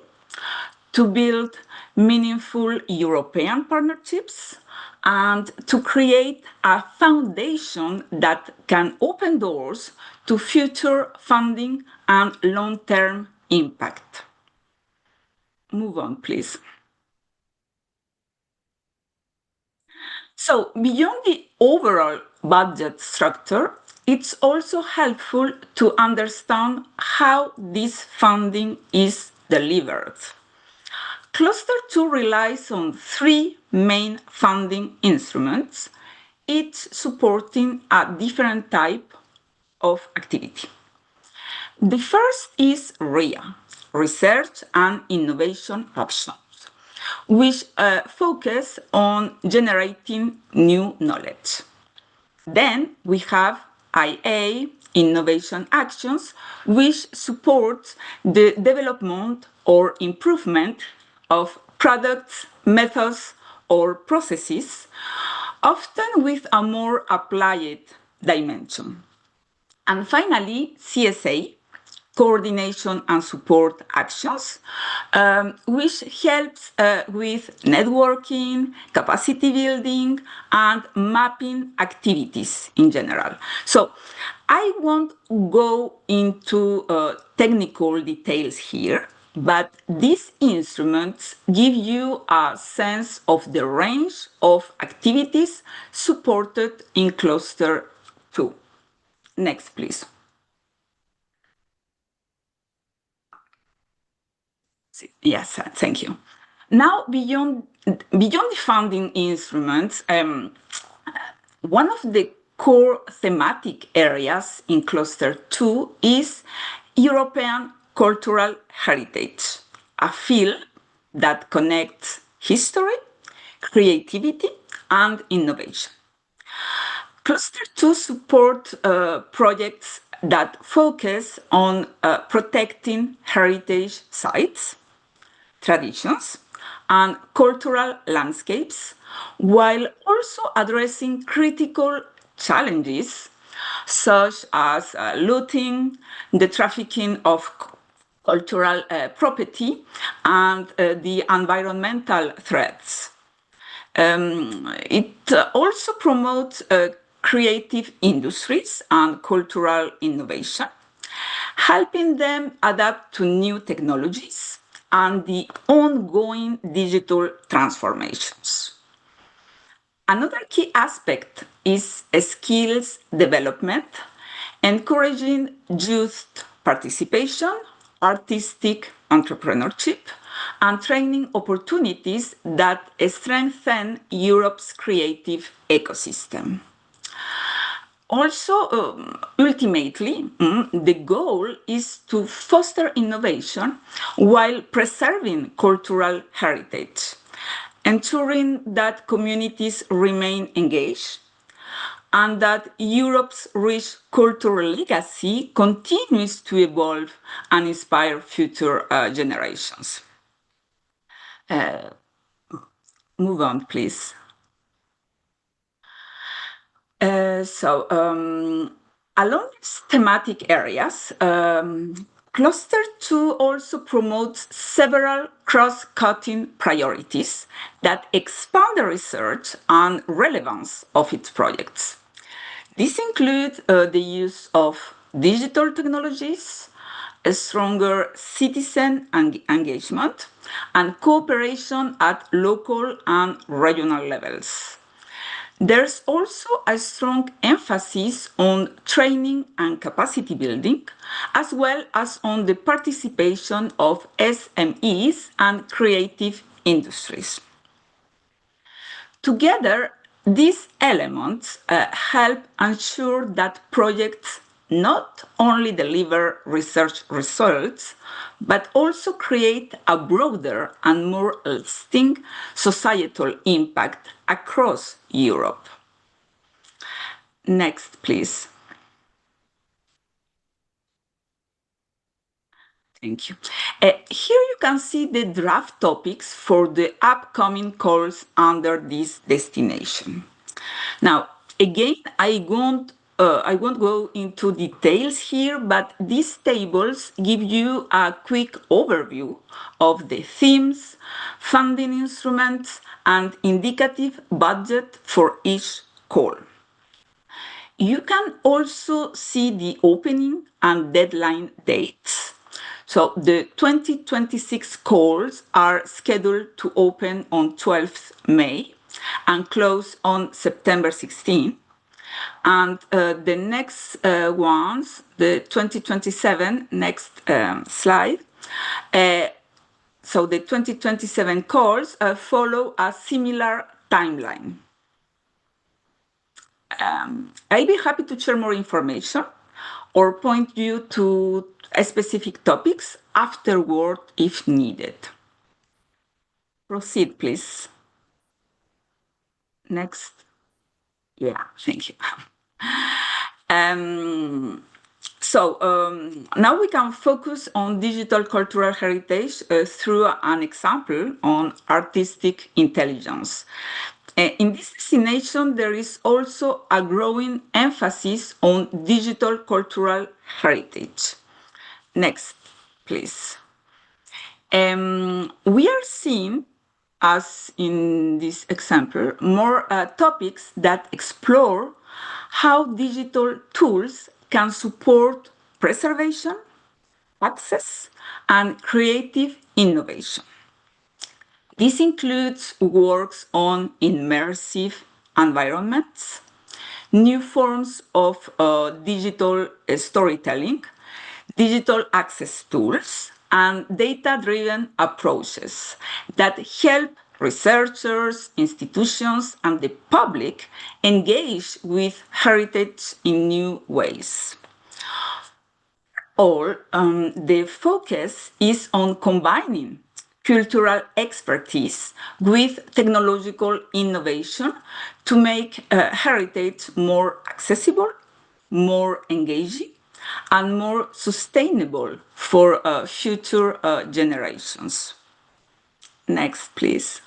to build meaningful European partnerships, and to create a foundation that can open doors to future funding and long-term impact. Move on, please. So beyond the overall budget structure, it's also helpful to understand how this funding is delivered. Cluster 2 relies on 3 main funding instruments, each supporting a different type of activity. The first is RIA, Research and Innovation Options, which focus on generating new knowledge. Then we have IA, Innovation Actions, which supports the development or improvement of products, methods, or processes, often with a more applied dimension. And finally, CSA, Coordination and Support Actions, which helps with networking, capacity building, and mapping activities in general. So I won't go into technical details here, but these instruments give you a sense of the range of activities supported in Cluster 2. Next, please. Yes, thank you. Now, beyond the funding instruments, one of the core thematic areas in Cluster 2 is European cultural heritage, a field that connects history, creativity, and innovation. Cluster 2 support projects that focus on protecting heritage sites, traditions, and cultural landscapes, while also addressing critical challenges such as looting, the trafficking of cultural property, and the environmental threats. It also promotes creative industries and cultural innovation, helping them adapt to new technologies and the ongoing digital transformations. Another key aspect is skills development, encouraging youth participation, artistic entrepreneurship, and training opportunities that strengthen Europe's creative ecosystem. Also, ultimately, the goal is to foster innovation while preserving cultural heritage, ensuring that communities remain engaged and that Europe's rich cultural legacy continues to evolve and inspire future generations. Move on, please. Along these thematic areas, Cluster 2 also promotes several cross-cutting priorities that expand the research and relevance of its projects. These include the use of digital technologies, a stronger citizen engagement, and cooperation at local and regional levels. There's also a strong emphasis on training and capacity building, as well as on the participation of SMEs and creative industries. Together, these elements help ensure that projects not only deliver research results, but also create a broader and more lasting societal impact across Europe. Next, please. Thank you. Here you can see the draft topics for the upcoming calls under this destination. Now, again, I won't go into details here, but these tables give you a quick overview of the themes, funding instruments, and indicative budget for each call. You can also see the opening and deadline dates. So the 2026 calls are scheduled to open on 12th May and close on September 16. And the next ones, the 2027, next slide. So the 2027 calls follow a similar timeline. I'd be happy to share more information or point you to specific topics afterward if needed. Proceed, please. Next. Yeah, thank you. Now we can focus on digital cultural heritage through an example on artistic intelligence. In this destination, there is also a growing emphasis on digital cultural heritage. Next, please. We are seeing, as in this example, more topics that explore how digital tools can support preservation, access, and creative innovation. This includes works on immersive environments, new forms of digital storytelling, digital access tools, and data-driven approaches that help researchers, institutions, and the public engage with heritage in new ways. The focus is on combining cultural expertise with technological innovation to make heritage more accessible, more engaging, and more sustainable for future generations. Next, please.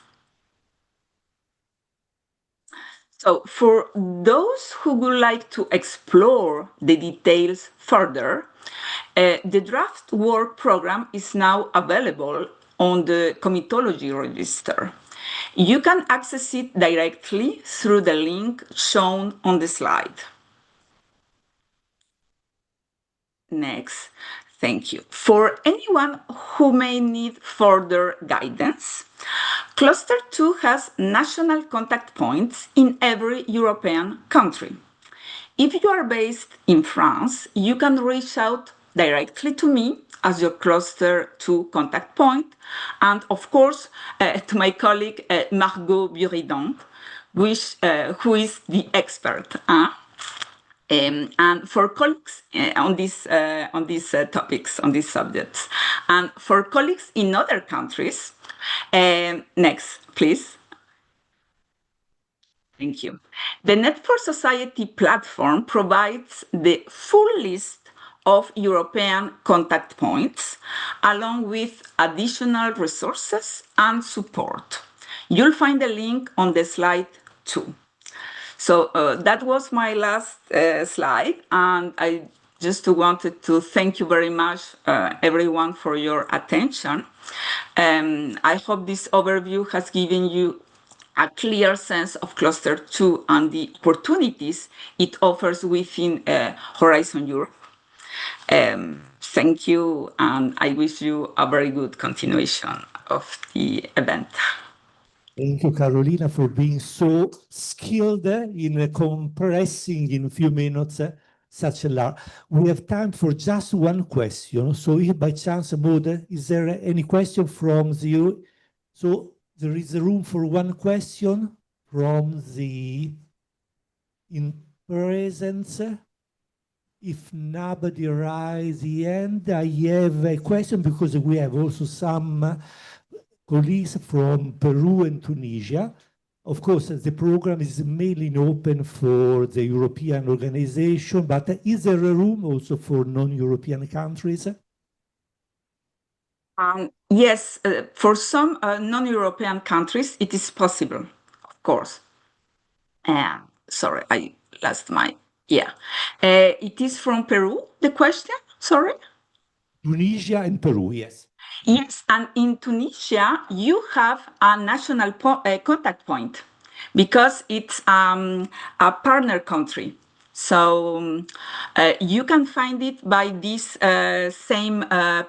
So for those who would like to explore the details further, the draft work program is now available on the comitology register. You can access it directly through the link shown on the slide. Next, thank you. For anyone who may need further guidance, Cluster 2 has national contact points in every European country. If you are based in France, you can reach out directly to me as your Cluster 2 contact point, and of course to my colleague Margot Buridan, who is the expert. And for colleagues on these topics, on these subjects, and for colleagues in other countries, next, please. Thank you. The Net for Society platform provides the full list of European contact points, along with additional resources and support. You'll find the link on the slide too. So that was my last slide, and I just wanted to thank you very much, everyone, for your attention. I hope this overview has given you a clear sense of Cluster 2 and the opportunities it offers within Horizon Europe. Thank you, and I wish you a very good continuation of the event. Thank you, Carolina, for being so skilled in compressing in a few minutes such a large. We have time for just one question. So if by chance, Maud, is there any question from you? So there is a room for one question from the in presence. If nobody raise the hand, I have a question because we have also some colleagues from Peru and Tunisia. Of course, the program is mainly open for the European organization, but is there a room also for non-European countries? Yes, for some non-European countries, it is possible, of course. Sorry, I lost my, yeah. It is from Peru, the question, sorry? Tunisia and Peru, yes. Yes, and in Tunisia, you have a national contact point because it's a partner country. So you can find it by this same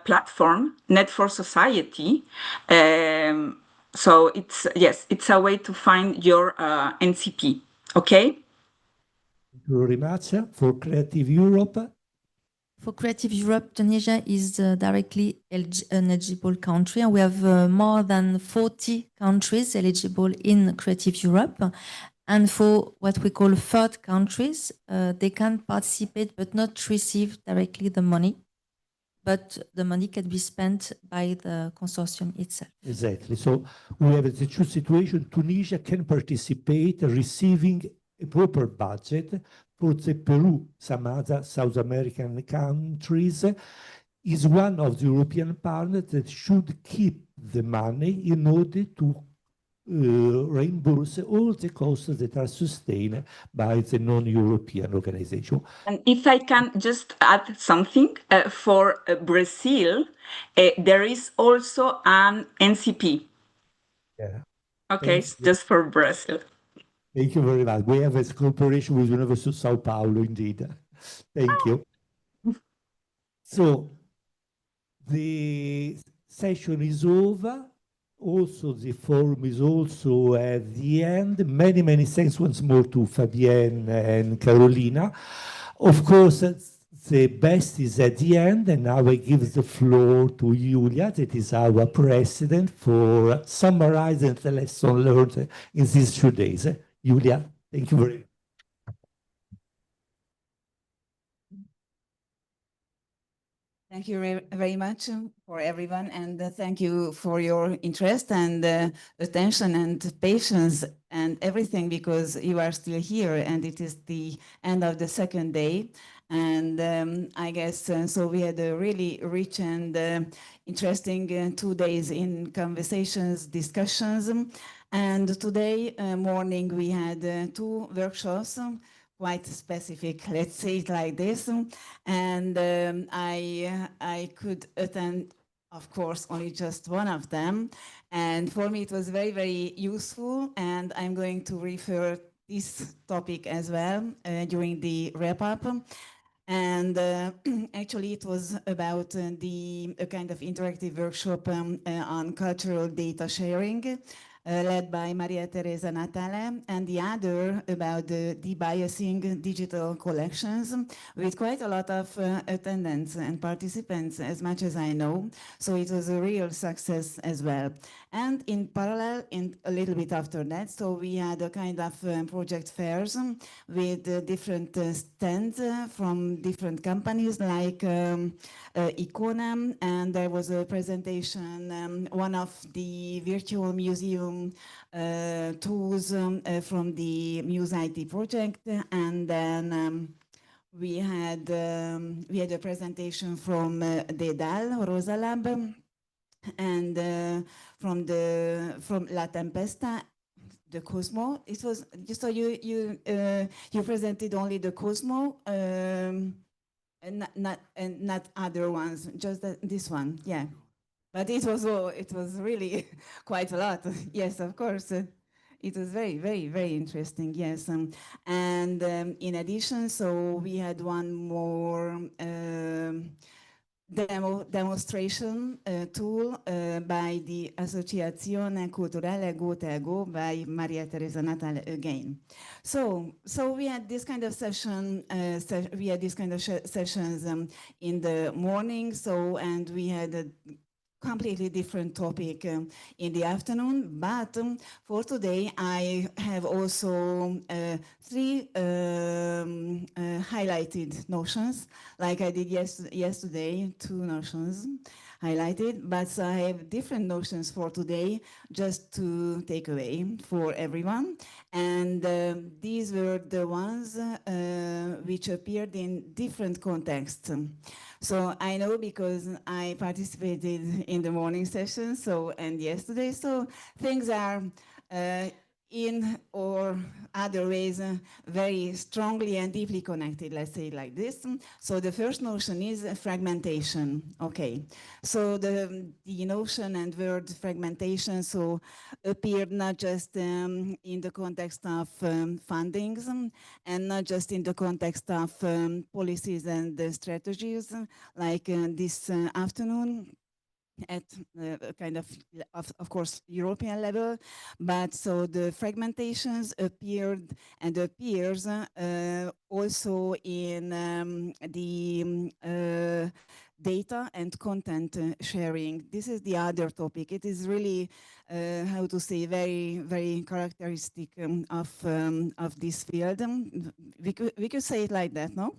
platform, Net for Society. So it's, yes, it's a way to find your NCP, okay? Thank you very much. For Creative Europe. For Creative Europe, Tunisia is directly an eligible country, and we have more than 40 countries eligible in Creative Europe. And for what we call third countries, they can participate but not receive directly the money, but the money can be spent by the consortium itself. Exactly. So we have the true situation. Tunisia can participate, receiving a proper budget. For the Peru, some other South American countries, is one of the European partners that should keep the money in order to reimburse all the costs that are sustained by the non-European organization. And if I can just add something, for Brazil, there is also an NCP. Yeah. Okay, just for Brazil. Thank you very much. We have a cooperation with University of Sao Paulo, indeed. Thank you. So the session is over. Also, the forum is also at the end. Many, many thanks once more to Fabienne and Carolina. Of course, the best is at the end, and now I give the floor to Julia, that is our president, for summarizing the lesson learned in these 2 days. Julia, thank you very much. Thank you very much for everyone, and thank you for your interest and attention and patience and everything, because you are still here and it is the end of the second day. And I guess so we had a really rich and interesting 2 days in conversations, discussions. And today morning we had 2 workshops, quite specific, let's say it like this. And I could attend, of course, only just one of them. And for me, it was very, very useful. And I'm going to refer this topic as well during the wrap-up. And actually, it was about a kind of interactive workshop on cultural data sharing, led by Maria Teresa Natale, and the other about the debiasing digital collections, with quite a lot of attendance and participants, as much as I know. So it was a real success as well. And in parallel, in a little bit after that, so we had a kind of project fairs with different stands from different companies like ICOM, and there was a presentation, one of the virtual museum tools from the Muse IT project, and then we had a presentation from DEDAL, Rosa Lab, and from La Tempesta, the Cosmo. It was just so you presented only the Cosmo and not other ones, just this one, yeah. But it was really quite a lot. Yes, of course. It was very, very, very interesting, yes. And in addition, so we had one more demonstration tool by the Associazione Culturale Go by Maria Teresa Natale again. So we had this kind of session. We had this kind of sessions in the morning. So, and we had completely different topic in the afternoon, but for today I have also three highlighted notions, like I did yesterday, 2 notions highlighted, but I have different notions for today just to take away for everyone. And these were the ones which appeared in different contexts. So I know because I participated in the morning session, and yesterday, so things are in or other ways very strongly and deeply connected, let's say it like this. So the first notion is fragmentation. Okay, so the notion and word fragmentation so appeared not just in the context of fundings and not just in the context of policies and strategies like this afternoon at kind of course, European level, but so the fragmentations appeared and appears also in the data and content sharing. This is the other topic. It is really, how to say, very, very characteristic of this field. We could say it like that, no?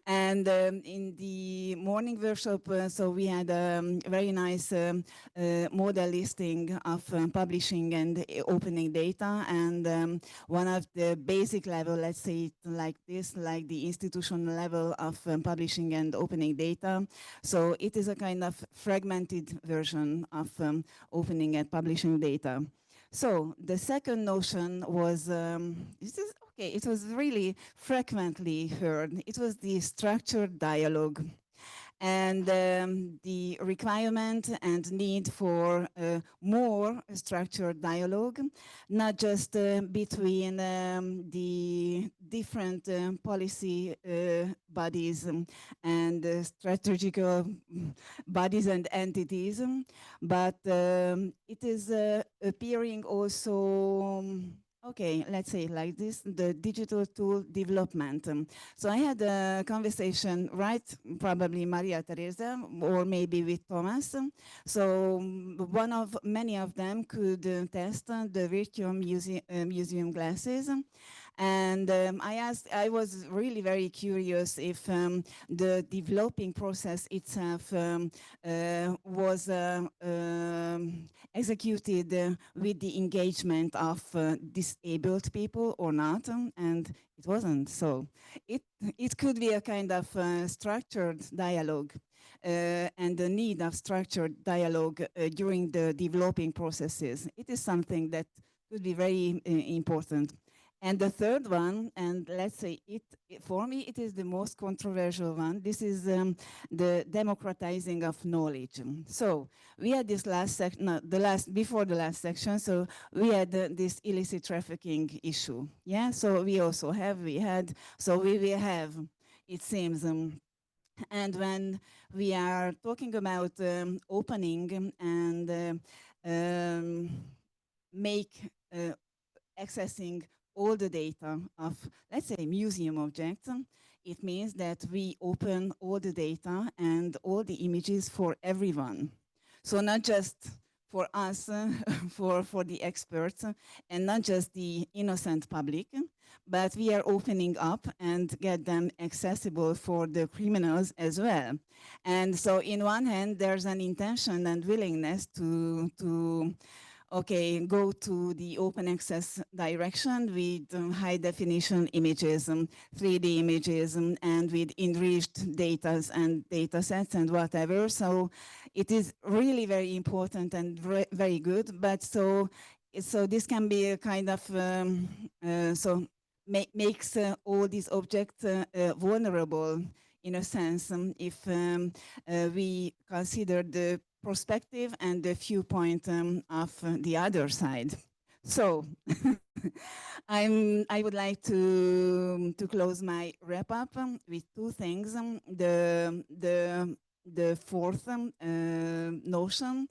And in the morning workshop, so we had a very nice model listing of publishing and opening data. And one of the basic level, let's say it like this, like the institutional level of publishing and opening data. So it is a kind of fragmented version of opening and publishing data. So the second notion was, it was really frequently heard. It was the structured dialogue and the requirement and need for more structured dialogue, not just between the different policy bodies and strategical bodies and entities, but it is appearing also okay, let's say like this, the digital tool development. So I had a conversation, right, probably Maria Teresa, or maybe with Thomas. So many of them could test the virtual museum glasses. And I was really very curious if the developing process itself was executed with the engagement of disabled people or not, and it wasn't. So it could be a kind of structured dialogue and the need of structured dialogue during the developing processes. It is something that could be very important. And the third one, and let's say for me, it is the most controversial one. This is the democratizing of knowledge. So we had this before the last section, so we had this illicit trafficking issue. Yeah, so we also have, we will have, it seems, and when we are talking about opening and accessing all the data of, let's say, museum objects, it means that we open all the data and all the images for everyone. So not just for us, for the experts, and not just the innocent public, but we are opening up and get them accessible for the criminals as well. And so in one hand, there's an intention and willingness to go to the open access direction with high definition images, 3D images, and with enriched data and data sets and whatever. So it is really very important and very good. But so this can be a kind of, makes all these objects vulnerable in a sense if we consider the perspective and the viewpoint of the other side. So I would like to close my wrap up with two things. The fourth notion,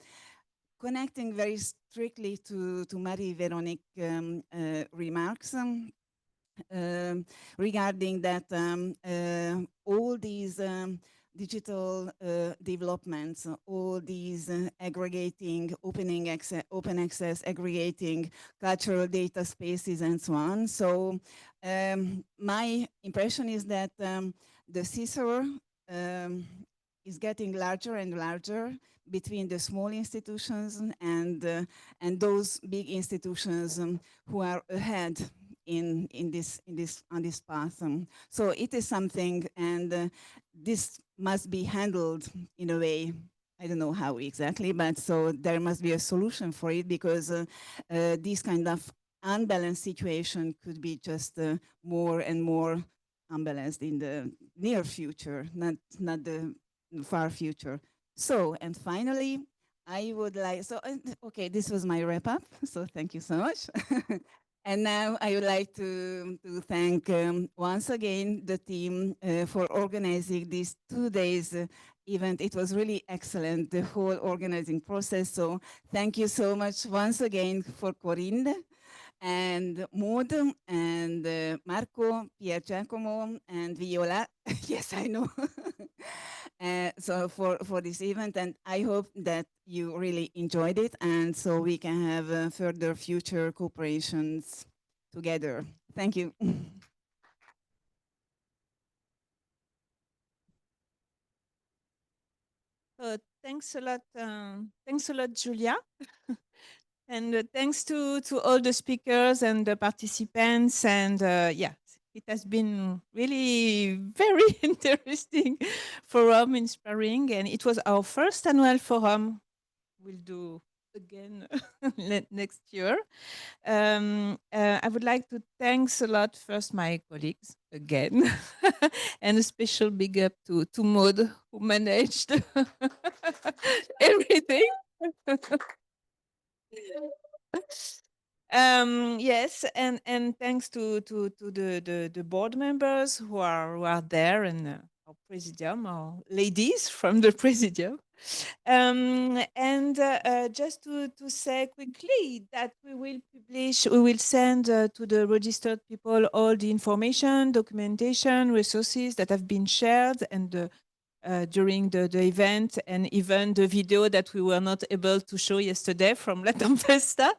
connecting very strictly to Marie-Véronique's remarks regarding that all these digital developments, all these aggregating, open access, aggregating cultural data spaces and so on. So my impression is that the scissor is getting larger and larger between the small institutions and those big institutions who are ahead on this path. So it is something, and this must be handled in a way. I don't know how exactly, but so there must be a solution for it, because this kind of unbalanced situation could be just more and more unbalanced in the near future, not the far future. So, and finally, I would like, so, okay, this was my wrap up. So thank you so much. And now I would like to thank once again the team for organizing this 2 days event. It was really excellent, the whole organizing process. So thank you so much once again for Corinne and Maud and Marco, Pier Giacomo and Viola. Yes, I know. So for this event, and I hope that you really enjoyed it, and so we can have further future cooperations together. Thank you. Thanks a lot, Julia. And thanks to all the speakers and the participants. And yeah, it has been really very interesting forum, inspiring. And it was our first annual forum. We'll do again next year. I would like to thanks a lot first my colleagues again, and a special big up to Maud, who managed everything. Yes, and thanks to the board members who are there, and our presidium, our ladies from the presidium. And just to say quickly that we will send to the registered people all the information, documentation, resources that have been shared, and during the event, and even the video that we were not able to show yesterday from La Tempesta.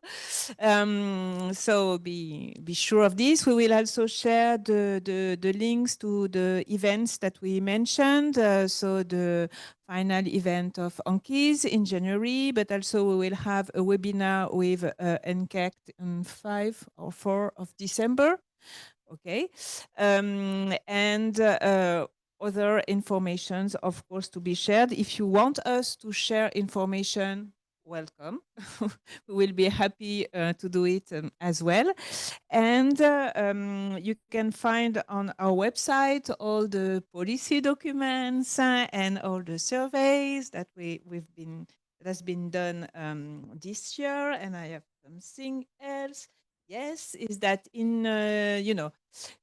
So be sure of this. We will also share the links to the events that we mentioned. So the final event of ANCHISE in January, but also we will have a webinar with NCAC on 5 or 4 of December. Okay. And other informations, of course, to be shared. If you want us to share information, welcome. We will be happy to do it as well. And you can find on our website all the policy documents and all the surveys that has been done this year. And I have something else. Yes, is that in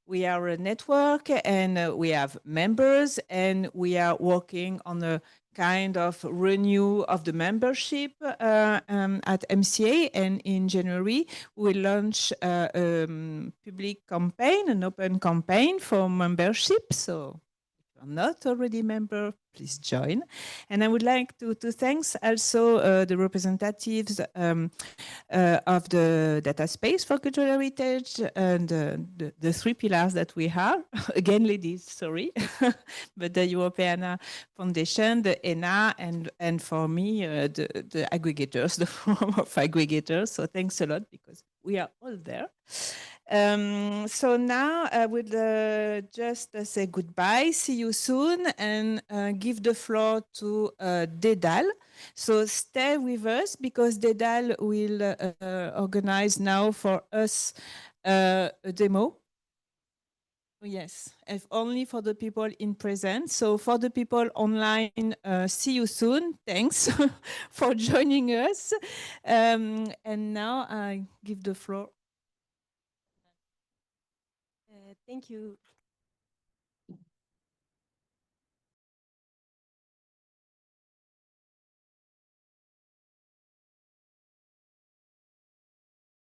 we are a network, and we have members, and we are working on a kind of renew of the membership at MCA. And in January, we launch a public campaign, an open campaign for membership. So if you're not already member, please join. And I would like to thank also the representatives of the data space for cultural heritage, and the 3 pillars that we have. Again, ladies, sorry. But the Europeana Foundation, the ENA, and for me, the aggregators, the forum of aggregators. So thanks a lot, because we are all there. So now I would just say goodbye, see you soon, and give the floor to Dédale. So stay with us, because Dédale will organize now for us a demo. Yes, if only for the people in present. So for the people online, see you soon. Thanks for joining us. And now I give the floor. Thank you.